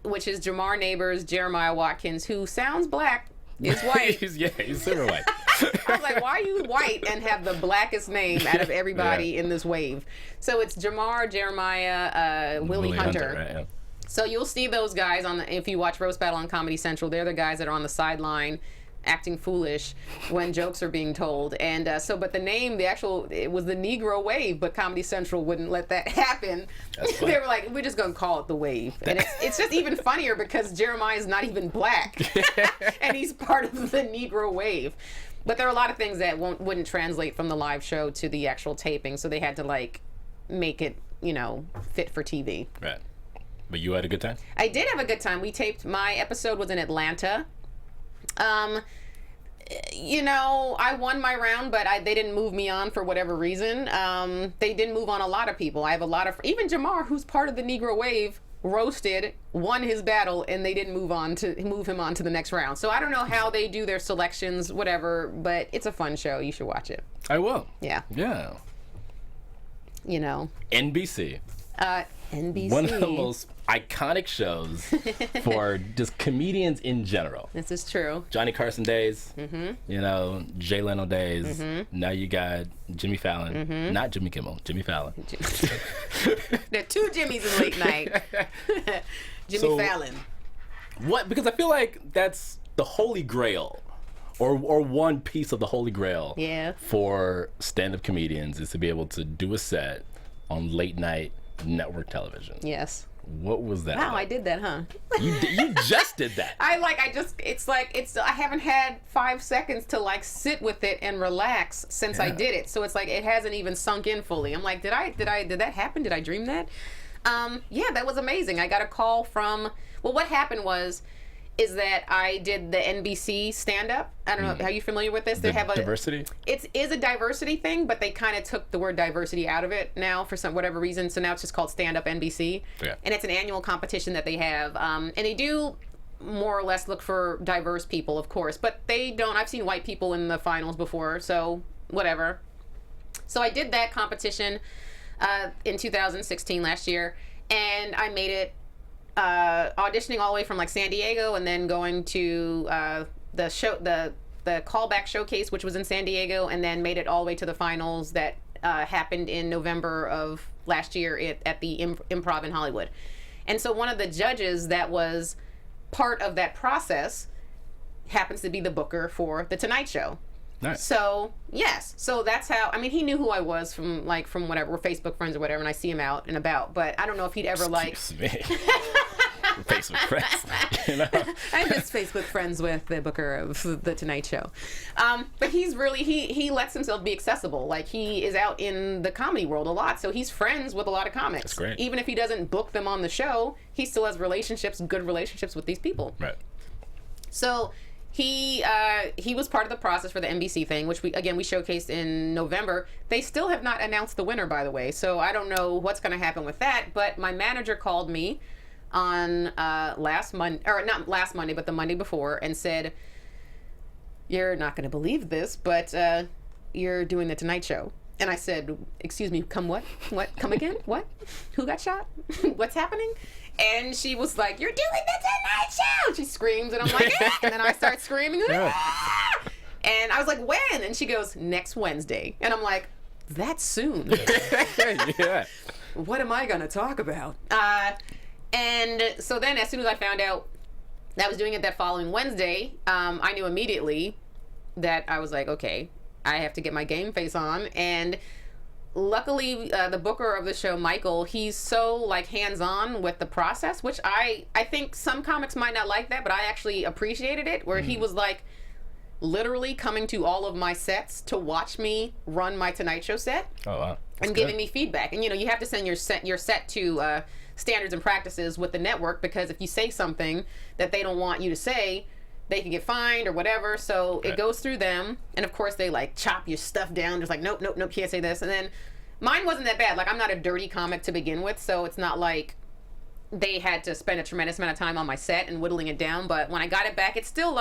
which is Jamar Neighbors, Jeremiah Watkins, who sounds black, is white. he's super white. I was like, why are you white and have the blackest name out of everybody in this wave? So it's Jamar, Jeremiah, Willie Hunter. Right, yeah. So you'll see those guys if you watch Roast Battle on Comedy Central. They're the guys that are on the sideline acting foolish when jokes are being told. And but the name, it was the Negro Wave, but Comedy Central wouldn't let that happen. They were like, we're just going to call it the Wave. And it's just even funnier because Jeremiah's not even black. And he's part of the Negro Wave. But there are a lot of things that wouldn't translate from the live show to the actual taping, so they had to, like, make it, fit for TV. Right. But you had a good time? I did have a good time. My episode was in Atlanta. I won my round, but they didn't move me on for whatever reason. They didn't move on a lot of people. I have a lot of, even Jamar, who's part of the Negro Wave, roasted, won his battle, and they didn't move him on to the next round. So I don't know how they do their selections, whatever, but it's a fun show. You should watch it. I will. Yeah. Yeah. NBC. NBC. One of the most iconic shows for just comedians in general. This is true. Johnny Carson days, Jay Leno days. Now you got Jimmy Fallon. Not Jimmy Kimmel, Jimmy Fallon. There are two Jimmys in late night. Jimmy Fallon. What? Because I feel like that's the holy grail, or one piece of the holy grail for stand-up comedians is to be able to do a set on late night network television. Yes. What was that? Wow, I did that, huh? You just did that. I haven't had 5 seconds to sit with it and relax since I did it. So it's like it hasn't even sunk in fully. I'm like, did that happen? Did I dream that? Yeah, that was amazing. I got a call from, what happened is that I did the NBC stand-up. I don't know, are you familiar with this? They have diversity? It is a diversity thing, but they kind of took the word diversity out of it now for whatever reason. So now it's just called Stand-Up NBC. Yeah. And it's an annual competition that they have. And they do more or less look for diverse people, of course. But they don't. I've seen white people in the finals before, so whatever. So I did that competition in 2016, last year. And I made it auditioning all the way from San Diego and then going to the callback showcase, which was in San Diego, and then made it all the way to the finals that happened in November of last year at the Improv in Hollywood. And so one of the judges that was part of that process happens to be the booker for The Tonight Show. Nice. So, yes. So that's how, he knew who I was from whatever, we're Facebook friends or whatever, and I see him out and about, but I don't know if he'd ever Excuse me. Facebook friends. I'm just Facebook friends with the booker of The Tonight Show. But he's really, he lets himself be accessible. He is out in the comedy world a lot, so he's friends with a lot of comics. That's great. Even if he doesn't book them on the show, he still has good relationships with these people. Right. So he was part of the process for the NBC thing, which we showcased in November. They still have not announced the winner, by the way, so I don't know what's going to happen with that, but my manager called me on last Monday, or not last Monday, but the Monday before, and said, "You're not going to believe this, but you're doing The Tonight Show." And I said, "Excuse me, come what? What? Come again? What? Who got shot? What's happening?" And she was like, "You're doing The Tonight Show!" She screams, and I'm like, and then I start screaming, "Ah!" And I was like, "When?" And she goes, "Next Wednesday." And I'm like, "That's soon." Yeah. What am I going to talk about? And so then as soon as I found out that I was doing it that following Wednesday, I knew immediately that I was like, okay, I have to get my game face on. And luckily, the booker of the show, Michael, he's so hands-on with the process, which I think some comics might not like that, but I actually appreciated it, where he was literally coming to all of my sets to watch me run my Tonight Show set. Oh, wow. And giving me feedback. And you have to send your set to standards and practices with the network, because if you say something that they don't want you to say, they can get fined or whatever. So it goes through them, and of course they chop your stuff down, just nope, can't say this. And then mine wasn't that bad. I'm not a dirty comic to begin with, so it's not like they had to spend a tremendous amount of time on my set and whittling it down. But when I got it back, it's still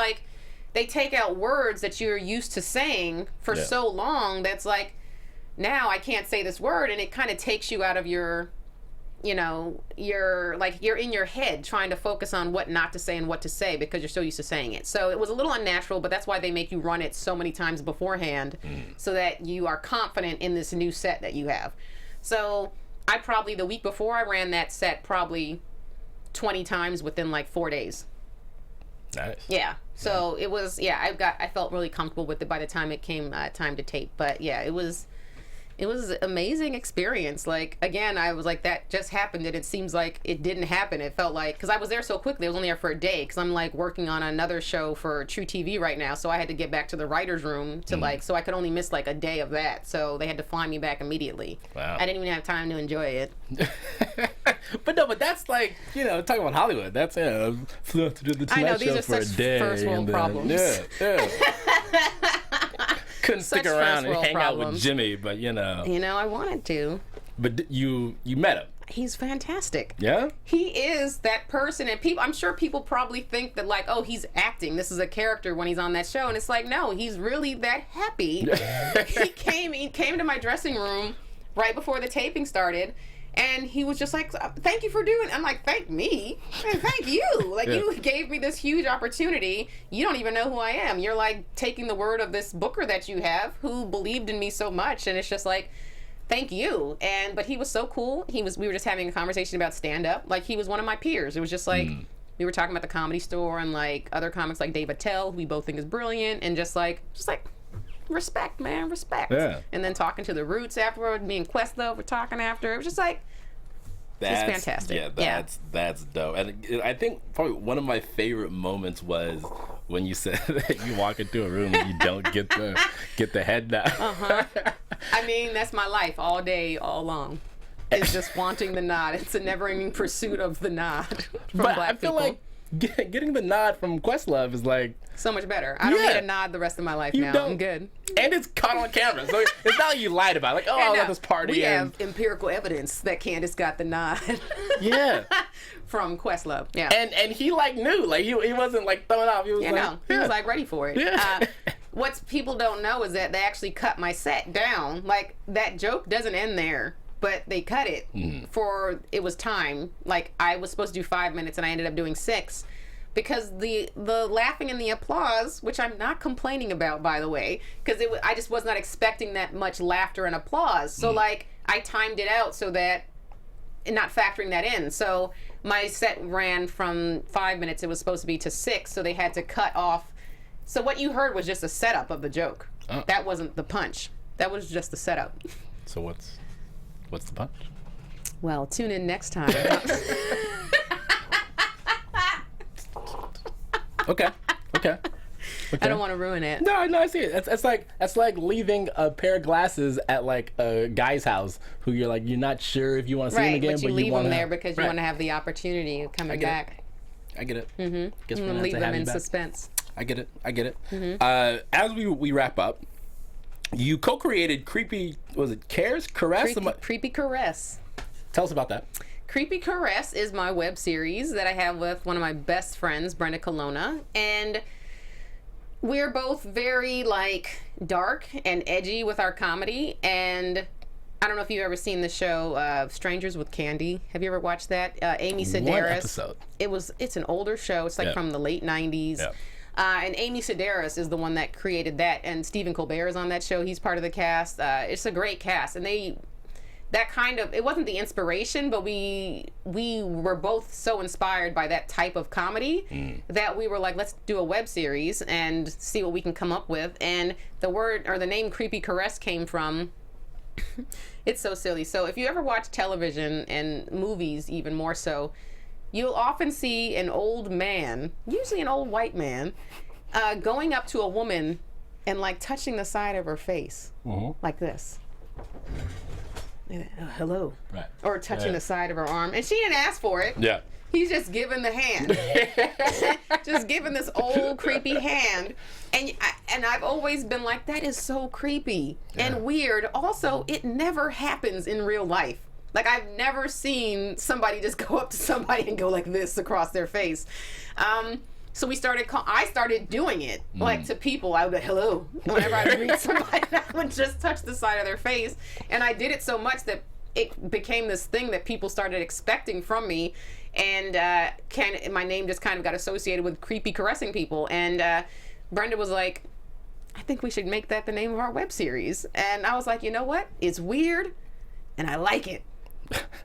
they take out words that you're used to saying for so long that's now I can't say this word, and it kind of takes you out of your, you're in your head trying to focus on what not to say and what to say because you're so used to saying it. So it was a little unnatural, but that's why they make you run it so many times beforehand so that you are confident in this new set that you have. So I probably, the week before, I ran that set probably 20 times within 4 days. Nice. Yeah. So it was, I felt really comfortable with it by the time it came time to tape. But yeah, it was It was an amazing experience. Like, again, I was like, that just happened, and it seems like it didn't happen. It felt like, because I was there so quickly, I was only there for a day, because I'm like working on another show for True TV right now, so I had to get back to the writer's room to like, so I could only miss like a day of that, so they had to fly me back immediately. Wow. I didn't even have time to enjoy it. But that's like, you know, talking about Hollywood. That's flew out to do the Tonight Show for a day. First world problems. Yeah. Couldn't stick Such around and first world hang out with problems. Jimmy, but you know. You know, I wanted to. But you met him. He's fantastic. Yeah? He is that person, and I'm sure people probably think that like, oh, he's acting. This is a character when he's on that show, and it's like, no, he's really that happy. He came to my dressing room right before the taping started, and he was just like, thank you for doing it. I'm like, thank me? Thank you. Like, you gave me this huge opportunity. You don't even know who I am. You're like taking the word of this booker that you have who believed in me so much, and it's just like, thank you. But he was so cool. We were just having a conversation about stand-up. Like, he was one of my peers. It was just like, we were talking about the Comedy Store and like other comics like Dave Attell, who we both think is brilliant, and just like respect, man, respect. Yeah. And then talking to the Roots afterward, me and Questlove were talking after. It was just like, it's fantastic. Yeah, that's dope. And I think probably one of my favorite moments was when you said that you walk into a room and you don't get the head nod. I mean, that's my life all day, all long. It's just wanting the nod. It's a never-ending pursuit of the nod from But black I feel people. like getting the nod from Questlove is like, So much better. I don't Yeah. need a nod the rest of my life You now. don't. I'm good. and it's caught on camera, so it's not like you lied about it. Like, oh, I was at this party. We and have empirical evidence that Candice got the nod yeah. from Questlove. Yeah. And he like knew, like he wasn't like throwing off. He was You like, know, he was like ready for it. Yeah. What people don't know is that they actually cut my set down. Like, that joke doesn't end there, but they cut it for, it was time. Like, I was supposed to do 5 minutes and I ended up doing 6. Because the laughing and the applause, which I'm not complaining about, by the way, because I just was not expecting that much laughter and applause. So like, I timed it out so that, and not factoring that in. So my set ran from 5 minutes, it was supposed to be, to 6, so they had to cut off. So what you heard was just a setup of the joke. Oh. That wasn't the punch. That was just the setup. So what's the punch? Well, tune in next time. Okay. I don't want to ruin it. No, I see it. That's like leaving a pair of glasses at like a guy's house who you're like, you're not sure if you want to see him Right, again, but you leave want them there because you right. want to have the opportunity of coming back. I get it. Guess And leave them in suspense. I get it. As we wrap up, you co-created Creepy, was it Caress? Creepy Caress. Tell us about that. Creepy Caress is my web series that I have with one of my best friends, Brenda Colonna, and we're both very like dark and edgy with our comedy. And I don't know if you've ever seen the show Strangers with Candy. Have you ever watched that? Amy Sedaris. One episode. It's an older show. It's like from the late 90s. Yeah. And Amy Sedaris is the one that created that, and Stephen Colbert is on that show. He's part of the cast. It's a great cast, and it wasn't the inspiration, but we were both so inspired by that type of comedy that we were like, let's do a web series and see what we can come up with. And the name Creepy Caress came from, it's so silly. So if you ever watch television and movies, even more so, you'll often see an old man, usually an old white man, going up to a woman and like touching the side of her face like this. Hello. Right. Or touching the side of her arm. And she didn't ask for it. Yeah. He's just giving the hand. Just giving this old creepy hand. And I've always been like, that is so creepy and weird. Also, it never happens in real life. Like, I've never seen somebody just go up to somebody and go like this across their face. So I started doing it, like, to people. I would be, hello. Whenever I would meet somebody, I would just touch the side of their face. And I did it so much that it became this thing that people started expecting from me. And my name just kind of got associated with creepy caressing people. And Brenda was like, I think we should make that the name of our web series. And I was like, you know what? It's weird, and I like it.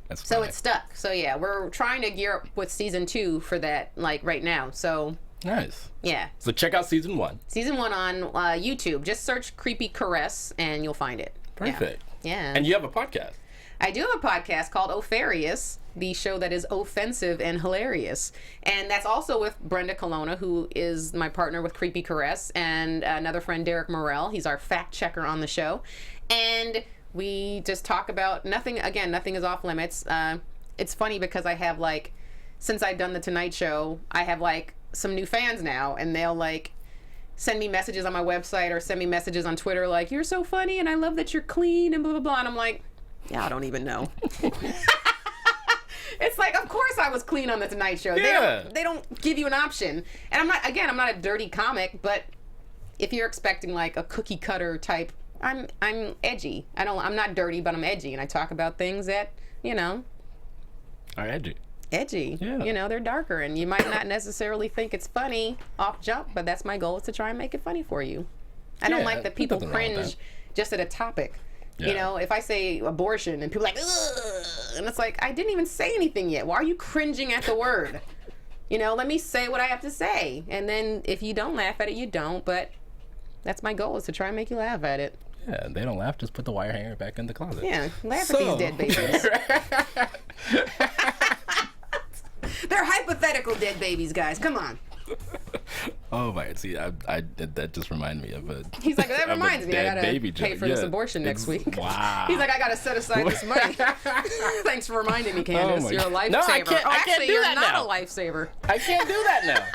That's So funny. it stuck. So yeah, we're trying to gear up with season 2 for that, like, right now. So Nice. yeah, So check out season 1. season 1 on YouTube. Just search Creepy Caress and you'll find it. Perfect. Yeah. And you have a podcast. I do have a podcast called Offarious, the show that is offensive and hilarious. And that's also with Brenda Colonna, who is my partner with Creepy Caress, and another friend, Derek Morrell. He's our fact checker on the show. And we just talk about nothing. Again, nothing is off limits. It's funny because I have, like, since I've done The Tonight Show, I have, like, some new fans now, and they'll, like, send me messages on my website or send me messages on Twitter like, you're so funny and I love that you're clean and blah, blah, blah. And I'm like, yeah, I don't even know. It's like, of course I was clean on The Tonight Show. Yeah. They don't give you an option. And I'm not a dirty comic, but if you're expecting like a cookie cutter type, I'm edgy. I'm not dirty, but I'm edgy. And I talk about things that, are edgy. Yeah. They're darker, and you might not necessarily think it's funny off jump, but that's my goal, is to try and make it funny for you. I don't like that people cringe just at a topic. Yeah. If I say abortion and people are like, ugh, and it's like, I didn't even say anything yet. Why are you cringing at the word? Let me say what I have to say. And then if you don't laugh at it, you don't, but that's my goal, is to try and make you laugh at it. Yeah, they don't laugh, just put the wire hanger back in the closet. Yeah, laugh at these dead babies. They're hypothetical dead babies, guys. Come on. Oh my! See, that just reminded me of a. He's like, that reminds me. I gotta pay for this abortion next week. Wow. He's like, I gotta set aside this money. Thanks for reminding me, Candice. You're a lifesaver. No, I can't. I can't do that now. You're not a lifesaver. I can't do that now.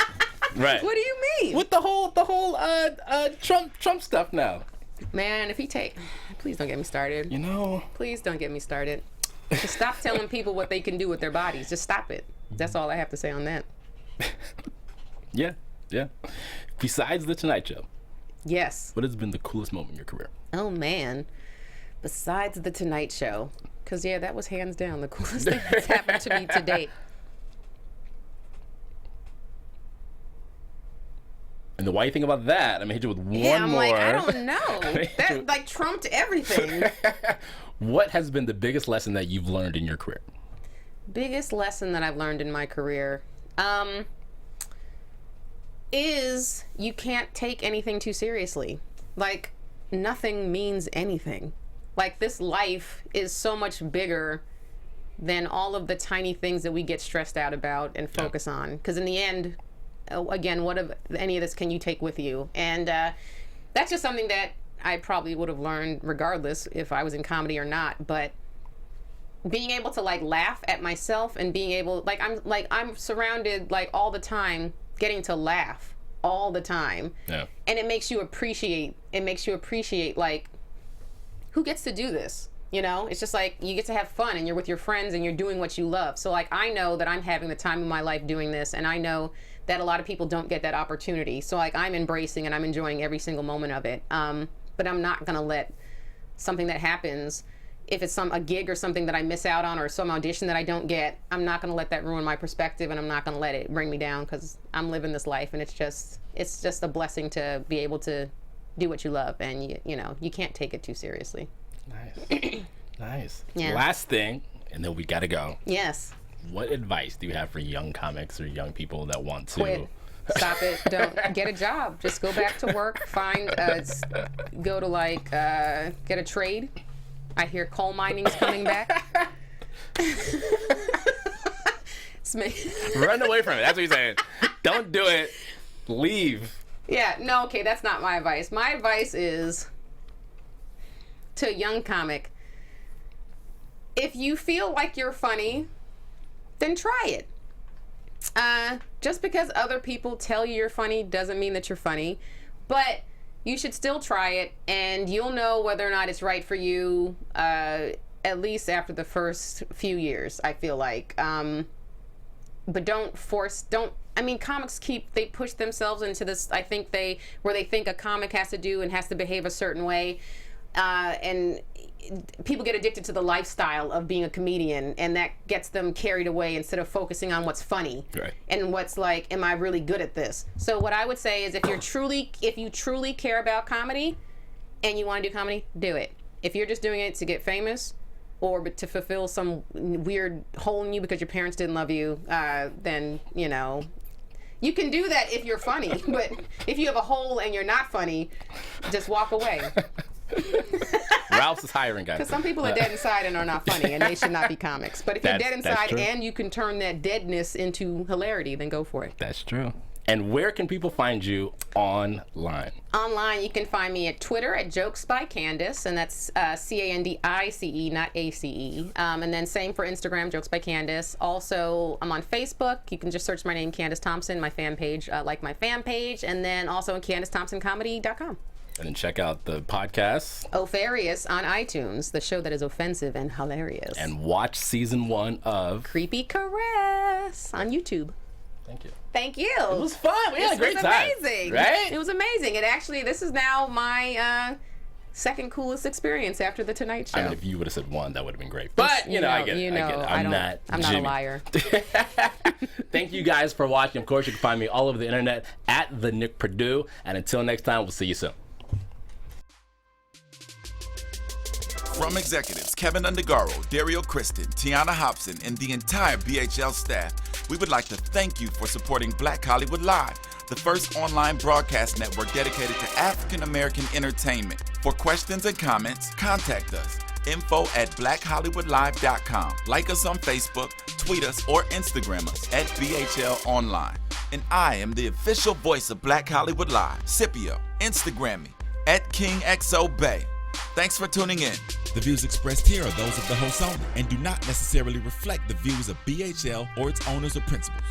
Right. What do you mean? With the whole Trump stuff now. Man, please don't get me started. Please don't get me started. Just stop telling people what they can do with their bodies. Just stop it. That's all I have to say on that. Yeah. Besides The Tonight Show. Yes. What has been the coolest moment in your career? Oh, man. Besides The Tonight Show. Because, that was hands down the coolest thing that's happened to me to date. And the white thing about that, I'm going to hit you with one more. I'm like, I don't know. That, like, trumped everything. What has been the biggest lesson that you've learned in your career? Biggest lesson that I've learned in my career is you can't take anything too seriously. Like, nothing means anything. Like, this life is so much bigger than all of the tiny things that we get stressed out about and focus on. Because in the end, again, what of any of this can you take with you? And that's just something that I probably would have learned regardless if I was in comedy or not. But being able to like laugh at myself and being able, I'm surrounded like all the time, getting to laugh all the time. Yeah. And it makes you appreciate like, who gets to do this? It's just like you get to have fun and you're with your friends and you're doing what you love. So like, I know that I'm having the time of my life doing this, and I know that a lot of people don't get that opportunity. So like, I'm embracing and I'm enjoying every single moment of it. But I'm not gonna let something that happens, if it's a gig or something that I miss out on or some audition that I don't get, I'm not gonna let that ruin my perspective, and I'm not gonna let it bring me down, because I'm living this life, and it's just a blessing to be able to do what you love, and you can't take it too seriously. Nice. Nice. Yeah. Last thing, and then we gotta go. Yes. What advice do you have for young comics or young people that want to quit? Stop it. Don't get a job. Just go back to work. Go to get a trade. I hear coal mining's coming back. Run away from it. That's what he's saying. Don't do it. Leave. Yeah. No. Okay. That's not my advice. My advice is to a young comic: if you feel like you're funny, then try it. Just because other people tell you you're funny doesn't mean that you're funny, but you should still try it, and you'll know whether or not it's right for you, at least after the first few years, I feel like. But comics they push themselves into this, I think where they think a comic has to do and has to behave a certain way, and people get addicted to the lifestyle of being a comedian, and that gets them carried away instead of focusing on what's funny. Right. And what's like, am I really good at this? So what I would say is, if you truly care about comedy and you want to do comedy, do it. If you're just doing it to get famous or to fulfill some weird hole in you because your parents didn't love you, then you can do that if you're funny. But if you have a hole and you're not funny, just walk away. Ralph's is hiring, guys. Because some people are dead inside and are not funny, and they should not be comics. But if you're dead inside true. and you can turn that deadness into hilarity, then go for it. That's true. And where can people find you online? Online, you can find me at Twitter at Jokes by Candice, and that's Candice, not ACE. And then same for Instagram, Jokes by Candice. Also, I'm on Facebook. You can just search my name, Candice Thompson, my fan page, like my fan page, and then also on CandiceThompsonComedy.com. And then check out the podcast. Offarious on iTunes, the show that is offensive and hilarious. And watch season 1 of Creepy Caress on YouTube. Thank you. Thank you. It was fun. We had a great time. It was amazing. Right? It was amazing. This is now my second coolest experience after The Tonight Show. I mean, if you would have said 1, that would have been great. But, I get it. I'm not a liar. Thank you guys for watching. Of course, you can find me all over the internet at the Nick Perdue. And until next time, we'll see you soon. From executives Kevin Undergaro, Dario Kristen, Tiana Hobson, and the entire BHL staff, we would like to thank you for supporting Black Hollywood Live, the first online broadcast network dedicated to African American entertainment. For questions and comments, contact us. info@blackhollywoodlive.com. Like us on Facebook, tweet us, or Instagram us at BHL Online. And I am the official voice of Black Hollywood Live, Scipio. Instagram me at KingXOBay. Thanks for tuning in. The views expressed here are those of the host only and do not necessarily reflect the views of BHL or its owners or principals.